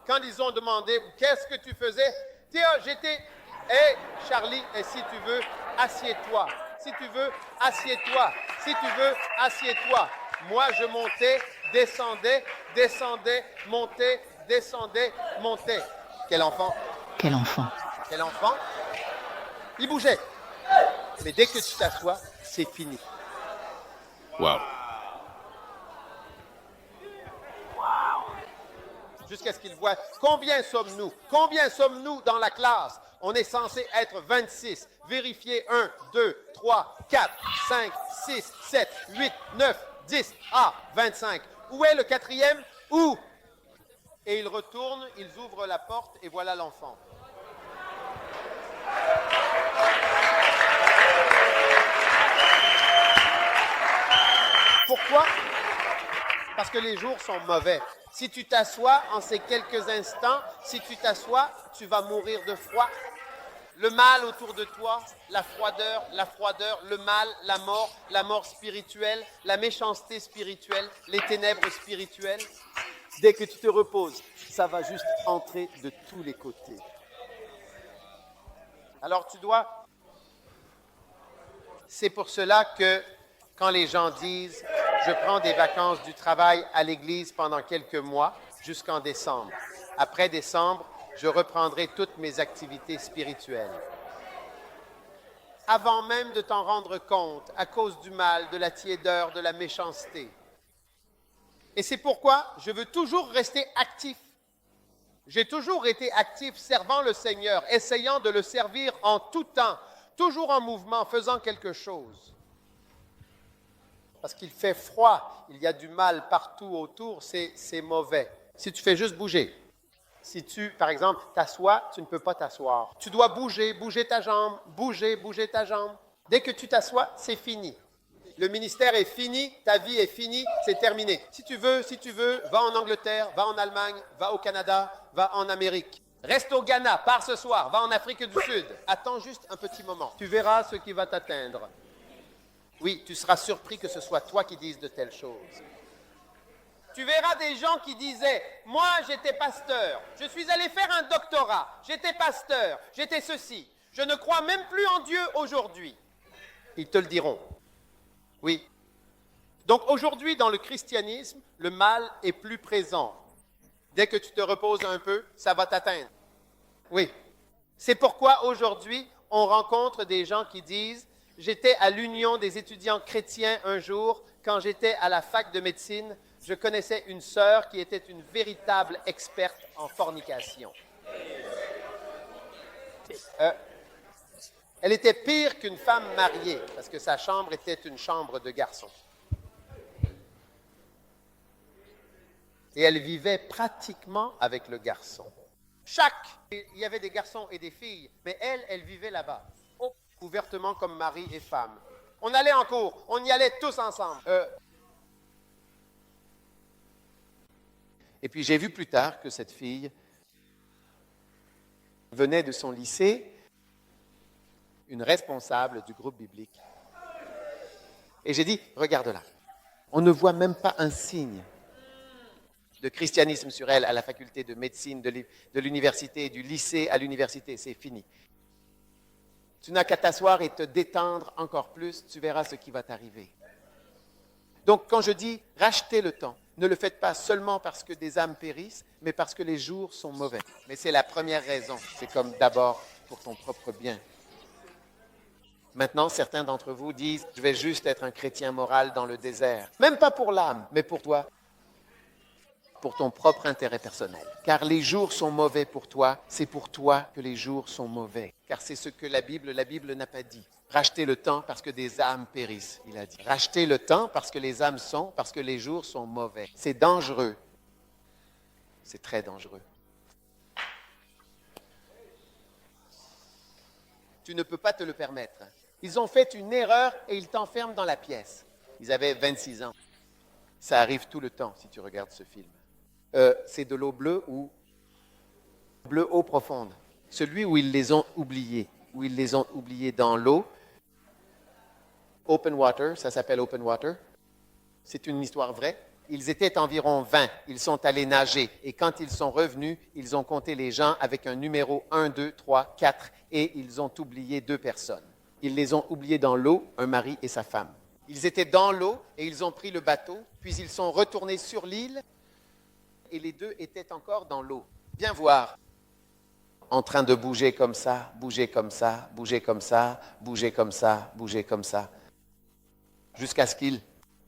Quand ils ont demandé, qu'est-ce que tu faisais? Tiens, j'étais... Hé, Charlie, et si tu veux, assieds-toi. Si tu veux, assieds-toi. Si tu veux, assieds-toi. Moi, je montais, descendais, montais, descendais, montais. Quel enfant? Quel enfant? Quel enfant? Il bougeait. Mais dès que tu t'assois, c'est fini. Waouh. Jusqu'à ce qu'il voit combien sommes-nous? Combien sommes-nous dans la classe? On est censé être 26. Vérifiez 1, 2, 3, 4, 5, 6, 7, 8, 9, 10. Ah, 25. Où est le quatrième? Où? Et ils retournent, ils ouvrent la porte et voilà l'enfant. Pourquoi? Parce que les jours sont mauvais. Si tu t'assois en ces quelques instants, si tu t'assois, tu vas mourir de froid. Le mal autour de toi, la froideur, le mal, la mort spirituelle, la méchanceté spirituelle, les ténèbres spirituelles. Dès que tu te reposes, ça va juste entrer de tous les côtés. Alors tu dois... C'est pour cela que quand les gens disent « Je prends des vacances du travail à l'église pendant quelques mois jusqu'en décembre. Après décembre, je reprendrai toutes mes activités spirituelles. » Avant même de t'en rendre compte, à cause du mal, de la tiédeur, de la méchanceté. Et c'est pourquoi je veux toujours rester actif. J'ai toujours été actif, servant le Seigneur, essayant de le servir en tout temps, toujours en mouvement, faisant quelque chose. Parce qu'il fait froid, il y a du mal partout autour, c'est mauvais. Si tu fais juste bouger, si tu, par exemple, t'assois, tu ne peux pas t'asseoir. Tu dois bouger ta jambe, bouger ta jambe. Dès que tu t'assois, c'est fini. Le ministère est fini, ta vie est finie, c'est terminé. Si tu veux, va en Angleterre, va en Allemagne, va au Canada, va en Amérique. Reste au Ghana, pars ce soir, va en Afrique du Sud. Attends juste un petit moment. Tu verras ce qui va t'atteindre. Oui, tu seras surpris que ce soit toi qui dises de telles choses. Tu verras des gens qui disaient, moi j'étais pasteur, je suis allé faire un doctorat, j'étais pasteur, j'étais ceci, je ne crois même plus en Dieu aujourd'hui. Ils te le diront. Oui. Donc aujourd'hui, dans le christianisme, le mal est plus présent. Dès que tu te reposes un peu, ça va t'atteindre. Oui. C'est pourquoi aujourd'hui, on rencontre des gens qui disent, j'étais à l'Union des étudiants chrétiens un jour, quand j'étais à la fac de médecine, je connaissais une sœur qui était une véritable experte en fornication. Elle était pire qu'une femme mariée, parce que sa chambre était une chambre de garçon. Et elle vivait pratiquement avec le garçon. Il y avait des garçons et des filles, mais elle vivait là-bas, ouvertement comme mari et femme. On allait en cours, on y allait tous ensemble. Et puis j'ai vu plus tard que cette fille venait de son lycée, une responsable du groupe biblique. Et j'ai dit, regarde là, on ne voit même pas un signe de christianisme sur elle à la faculté de médecine, de l'université, du lycée à l'université, c'est fini. Tu n'as qu'à t'asseoir et te détendre encore plus, tu verras ce qui va t'arriver. Donc quand je dis rachetez le temps, ne le faites pas seulement parce que des âmes périssent, mais parce que les jours sont mauvais. Mais c'est la première raison, c'est comme d'abord pour ton propre bien. Maintenant, certains d'entre vous disent, je vais juste être un chrétien moral dans le désert. Même pas pour l'âme, mais pour toi, pour ton propre intérêt personnel. Car les jours sont mauvais pour toi, c'est pour toi que les jours sont mauvais. Car c'est ce que la Bible n'a pas dit. Rachetez le temps parce que des âmes périssent, il a dit. Rachetez le temps parce que les âmes parce que les jours sont mauvais. C'est dangereux. C'est très dangereux. Tu ne peux pas te le permettre. Ils ont fait une erreur et ils t'enferment dans la pièce. Ils avaient 26 ans. Ça arrive tout le temps si tu regardes ce film. C'est de l'eau bleue ou bleu eau profonde. Celui où ils les ont oubliés, dans l'eau. Open Water, ça s'appelle Open Water. C'est une histoire vraie. Ils étaient environ 20. Ils sont allés nager. Et quand ils sont revenus, ils ont compté les gens avec un numéro 1, 2, 3, 4. Et ils ont oublié 2 personnes. Ils les ont oubliés dans l'eau, un mari et sa femme. Ils étaient dans l'eau et ils ont pris le bateau. Puis ils sont retournés sur l'île. Et les 2 étaient encore dans l'eau. Viens voir. En train de bouger comme ça, bouger comme ça, bouger comme ça, bouger comme ça, bouger comme ça. Jusqu'à ce qu'ils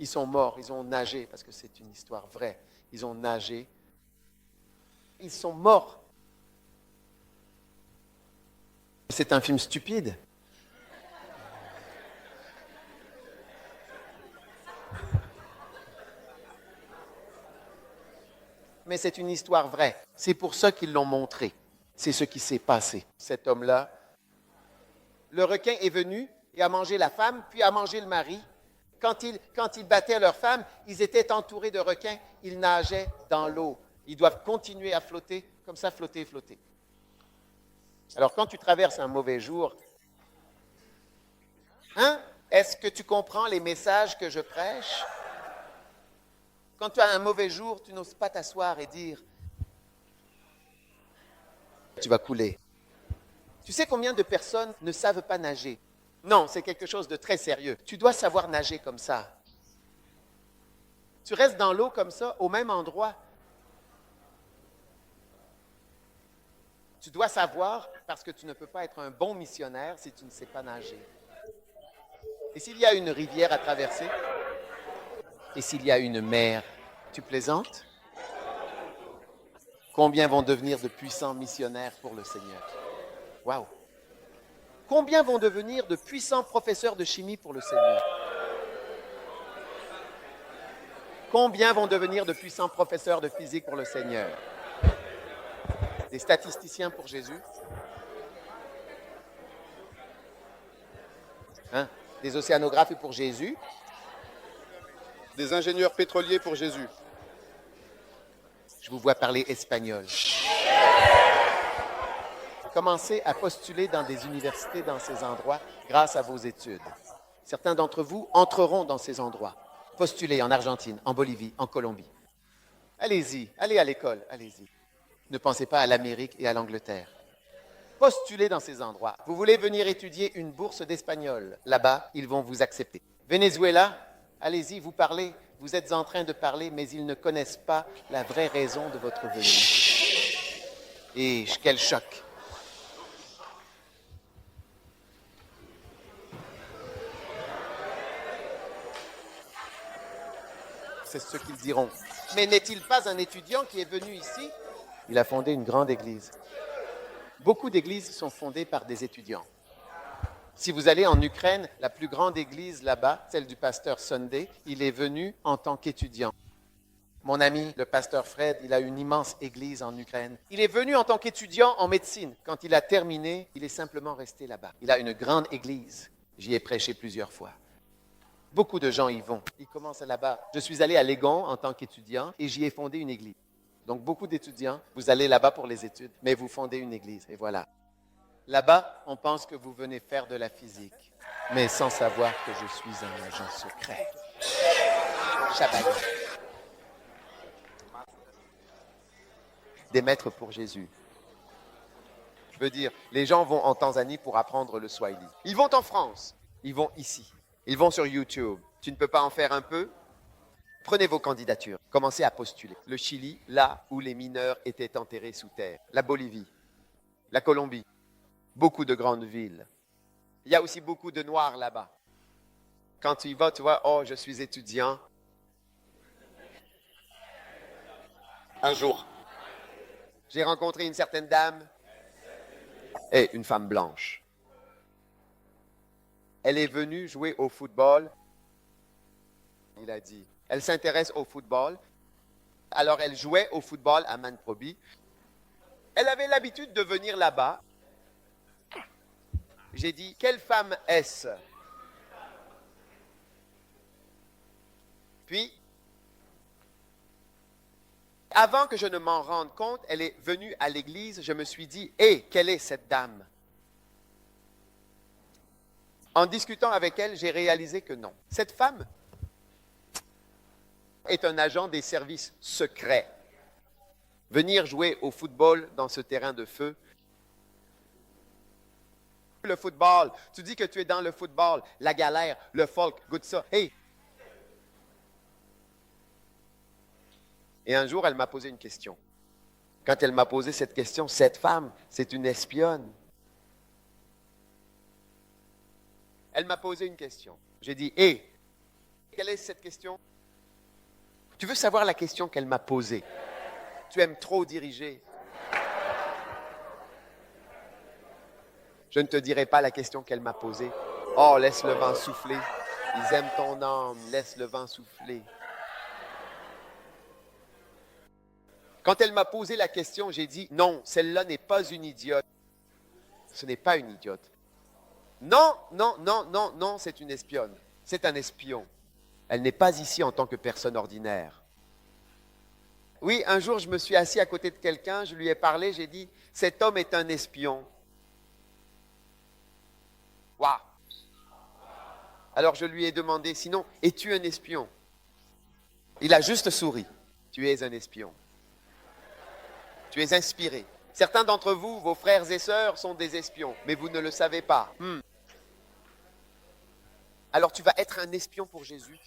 sont morts, ils ont nagé, parce que c'est une histoire vraie. Ils ont nagé. Ils sont morts. C'est un film stupide. Mais c'est une histoire vraie. C'est pour ça qu'ils l'ont montré. C'est ce qui s'est passé. Cet homme-là, le requin est venu et a mangé la femme, puis a mangé le mari. Quand ils battaient leur femme, ils étaient entourés de requins. Ils nageaient dans l'eau. Ils doivent continuer à flotter, comme ça, flotter, flotter. Alors, quand tu traverses un mauvais jour, est-ce que tu comprends les messages que je prêche? Quand tu as un mauvais jour, tu n'oses pas t'asseoir et dire « Tu vas couler ». Tu sais combien de personnes ne savent pas nager? Non, c'est quelque chose de très sérieux. Tu dois savoir nager comme ça. Tu restes dans l'eau comme ça, au même endroit. Tu dois savoir, parce que tu ne peux pas être un bon missionnaire si tu ne sais pas nager. Et s'il y a une rivière à traverser? Et s'il y a une mer? Tu plaisantes? Combien vont devenir de puissants missionnaires pour le Seigneur? Waouh! Combien vont devenir de puissants professeurs de chimie pour le Seigneur? Combien vont devenir de puissants professeurs de physique pour le Seigneur? Des statisticiens pour Jésus? Des océanographes pour Jésus? Des ingénieurs pétroliers pour Jésus. Je vous vois parler espagnol. Commencez à postuler dans des universités dans ces endroits grâce à vos études. Certains d'entre vous entreront dans ces endroits. Postulez en Argentine, en Bolivie, en Colombie. Allez-y, allez à l'école, allez-y. Ne pensez pas à l'Amérique et à l'Angleterre. Postulez dans ces endroits. Vous voulez venir étudier une bourse d'espagnol. Là-bas, ils vont vous accepter. Venezuela, allez-y, vous parlez. Vous êtes en train de parler, mais ils ne connaissent pas la vraie raison de votre venue. Et quel choc! C'est ce qu'ils diront. Mais n'est-il pas un étudiant qui est venu ici? Il a fondé une grande église. Beaucoup d'églises sont fondées par des étudiants. Si vous allez en Ukraine, la plus grande église là-bas, celle du pasteur Sunday, il est venu en tant qu'étudiant. Mon ami, le pasteur Fred, il a une immense église en Ukraine. Il est venu en tant qu'étudiant en médecine. Quand il a terminé, il est simplement resté là-bas. Il a une grande église. J'y ai prêché plusieurs fois. Beaucoup de gens y vont. Ils commencent là-bas. Je suis allé à Légon en tant qu'étudiant et j'y ai fondé une église. Donc, beaucoup d'étudiants, vous allez là-bas pour les études, mais vous fondez une église. Et voilà. Là-bas, on pense que vous venez faire de la physique, mais sans savoir que je suis un agent secret. Chabalot. Des maîtres pour Jésus. Je veux dire, les gens vont en Tanzanie pour apprendre le Swahili. Ils vont en France. Ils vont ici. Ils vont sur YouTube. Tu ne peux pas en faire un peu? Prenez vos candidatures. Commencez à postuler. Le Chili, là où les mineurs étaient enterrés sous terre. La Bolivie. La Colombie. Beaucoup de grandes villes. Il y a aussi beaucoup de Noirs là-bas. Quand tu y vas, tu vois, oh, je suis étudiant. Un jour, j'ai rencontré une certaine dame et une femme blanche. Elle est venue jouer au football. Il a dit, elle s'intéresse au football. Alors, elle jouait au football à Manprobi. Elle avait l'habitude de venir là-bas. J'ai dit, quelle femme est-ce? Puis, Avant que je ne m'en rende compte, elle est venue à l'église. Je me suis dit, hé, quelle est cette dame? En discutant avec elle, j'ai réalisé que non. Cette femme est un agent des services secrets. Venir jouer au football dans ce terrain de feu. Le football, tu dis que tu es dans le football, la galère, le folk, goûte ça. Hey! Et un jour, elle m'a posé une question. Quand elle m'a posé cette question, cette femme, c'est une espionne. Elle m'a posé une question. J'ai dit, hé, quelle est cette question? Tu veux savoir la question qu'elle m'a posée? Tu aimes trop diriger. Je ne te dirai pas la question qu'elle m'a posée. Oh, laisse le vent souffler. Ils aiment ton âme, laisse le vent souffler. Quand elle m'a posé la question, j'ai dit, non, celle-là n'est pas une idiote. Ce n'est pas une idiote. Non, non, non, non, non, c'est une espionne. C'est un espion. Elle n'est pas ici en tant que personne ordinaire. Oui, un jour, je me suis assis à côté de quelqu'un, je lui ai parlé, j'ai dit, cet homme est un espion. Waouh! Alors je lui ai demandé, sinon, es-tu un espion? Il a juste souri. Tu es un espion. Tu es inspiré. Certains d'entre vous, vos frères et sœurs, sont des espions, mais vous ne le savez pas. Alors tu vas être un espion pour Jésus,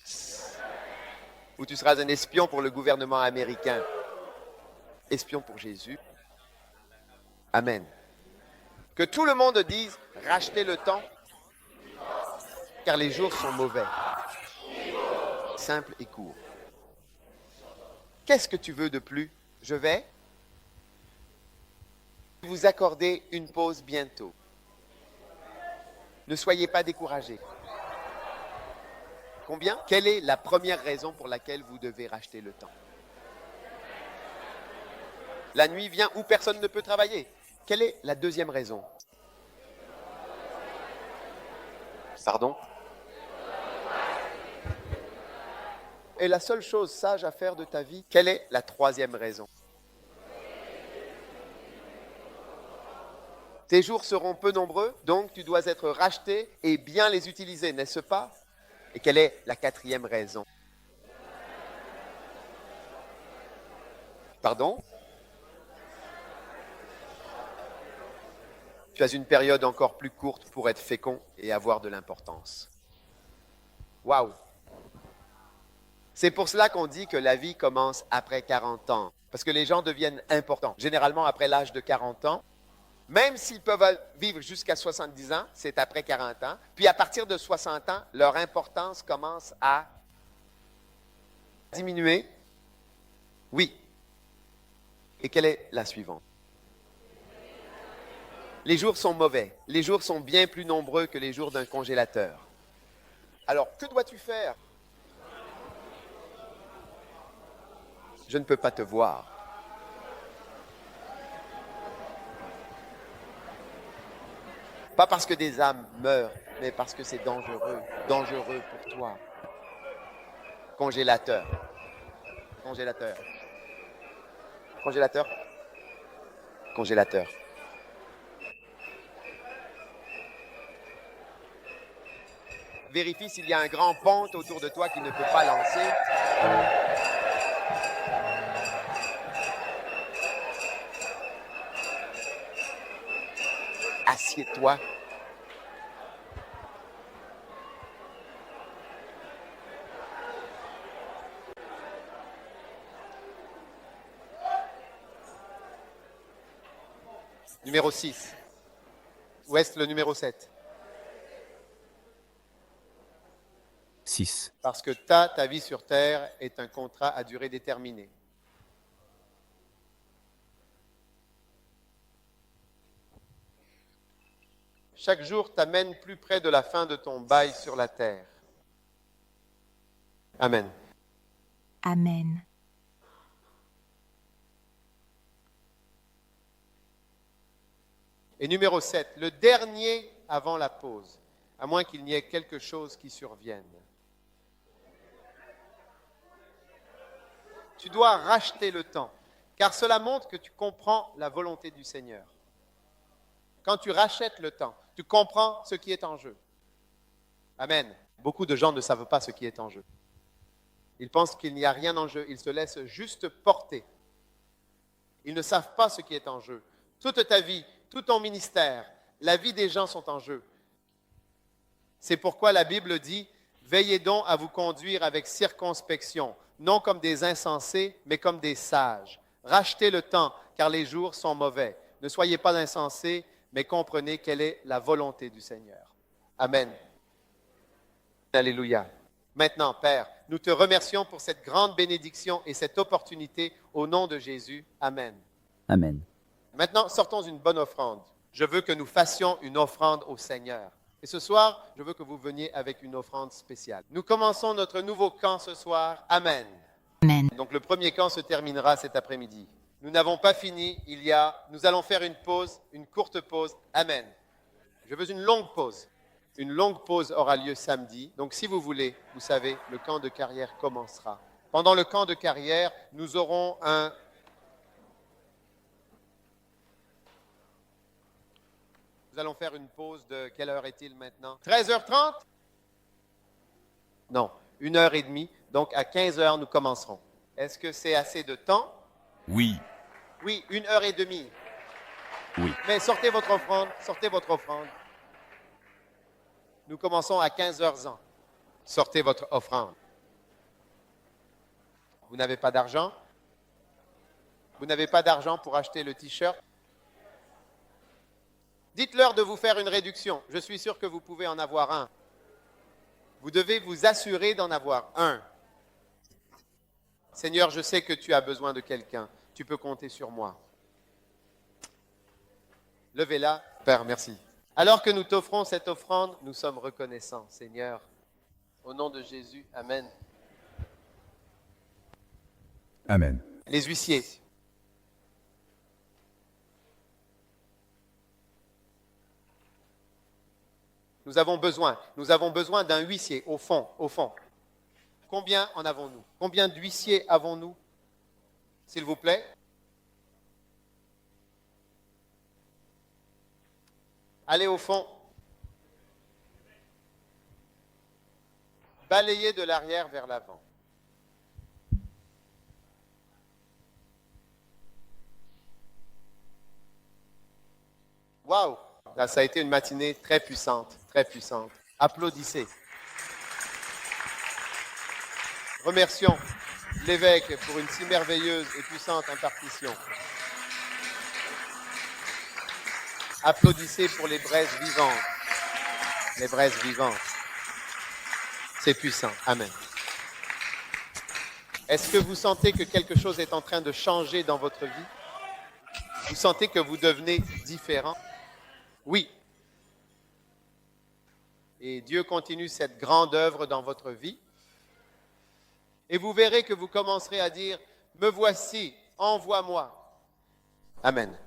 ou tu seras un espion pour le gouvernement américain. Espion pour Jésus. Amen. Que tout le monde dise, rachetez le temps, car les jours sont mauvais. Simple et court. Qu'est-ce que tu veux de plus? Je vais vous accorder une pause bientôt. Ne soyez pas découragés. Combien? Quelle est la première raison pour laquelle vous devez racheter le temps? La nuit vient où personne ne peut travailler. Quelle est la deuxième raison? Pardon? Et la seule chose sage à faire de ta vie, quelle est la troisième raison? Tes jours seront peu nombreux, donc tu dois être racheté et bien les utiliser, n'est-ce pas? Et quelle est la quatrième raison? Pardon? Tu as une période encore plus courte pour être fécond et avoir de l'importance. Waouh! C'est pour cela qu'on dit que la vie commence après 40 ans. Parce que les gens deviennent importants. Généralement, après l'âge de 40 ans, même s'ils peuvent vivre jusqu'à 70 ans, c'est après 40 ans. Puis à partir de 60 ans, leur importance commence à diminuer. Oui. Et quelle est la suivante? Les jours sont mauvais. Les jours sont bien plus nombreux que les jours d'un congélateur. Alors, que dois-tu faire? Je ne peux pas te voir. Pas parce que des âmes meurent, mais parce que c'est dangereux. Dangereux pour toi. Congélateur. Congélateur. Congélateur. Congélateur. Vérifie s'il y a un grand ponte autour de toi qui ne peut pas lancer. Assieds-toi. Numéro 6. Où est-ce le numéro 7? 6. Parce que ta vie sur terre est un contrat à durée déterminée. Chaque jour t'amène plus près de la fin de ton bail sur la terre. Amen. Amen. Et numéro 7, le dernier avant la pause, à moins qu'il n'y ait quelque chose qui survienne. Tu dois racheter le temps, car cela montre que tu comprends la volonté du Seigneur. Quand tu rachètes le temps, tu comprends ce qui est en jeu. Amen. Beaucoup de gens ne savent pas ce qui est en jeu. Ils pensent qu'il n'y a rien en jeu. Ils se laissent juste porter. Ils ne savent pas ce qui est en jeu. Toute ta vie, tout ton ministère, la vie des gens sont en jeu. C'est pourquoi la Bible dit « Veillez donc à vous conduire avec circonspection, non comme des insensés, mais comme des sages. Rachetez le temps, car les jours sont mauvais. Ne soyez pas insensés, mais comprenez quelle est la volonté du Seigneur. » Amen. Alléluia. Maintenant, Père, nous te remercions pour cette grande bénédiction et cette opportunité au nom de Jésus. Amen. Amen. Maintenant, sortons une bonne offrande. Je veux que nous fassions une offrande au Seigneur. Et ce soir, je veux que vous veniez avec une offrande spéciale. Nous commençons notre nouveau camp ce soir. Amen. Amen. Donc le premier camp se terminera cet après-midi. Nous n'avons pas fini. Nous allons faire une pause, une courte pause. Amen. Je veux une longue pause. Une longue pause aura lieu samedi. Donc, si vous voulez, vous savez, le camp de carrière commencera. Pendant le camp de carrière, nous aurons Nous allons faire une pause de... Quelle heure est-il maintenant? 13h30? Non, 1h30. Donc, à 15h, nous commencerons. Est-ce que c'est assez de temps? Oui. Oui, 1h30. Oui. Mais sortez votre offrande, sortez votre offrande. Nous commençons à 15h. Sortez votre offrande. Vous n'avez pas d'argent? Vous n'avez pas d'argent pour acheter le t-shirt? Dites-leur de vous faire une réduction. Je suis sûr que vous pouvez en avoir un. Vous devez vous assurer d'en avoir un. Seigneur, je sais que tu as besoin de quelqu'un. Tu peux compter sur moi. Levez-la. Père, merci. Alors que nous t'offrons cette offrande, nous sommes reconnaissants, Seigneur. Au nom de Jésus, Amen. Amen. Les huissiers. Nous avons besoin d'un huissier, au fond. Combien en avons-nous? Combien d'huissiers avons-nous? S'il vous plaît. Allez au fond. Balayez de l'arrière vers l'avant. Waouh! Là, ça a été une matinée très puissante, très puissante. Applaudissez. Remercions l'évêque pour une si merveilleuse et puissante impartition. Applaudissez pour les braises vivantes. Les braises vivantes. C'est puissant. Amen. Est-ce que vous sentez que quelque chose est en train de changer dans votre vie? Vous sentez que vous devenez différent? Oui. Et Dieu continue cette grande œuvre dans votre vie. Et vous verrez que vous commencerez à dire, me voici, envoie-moi. Amen.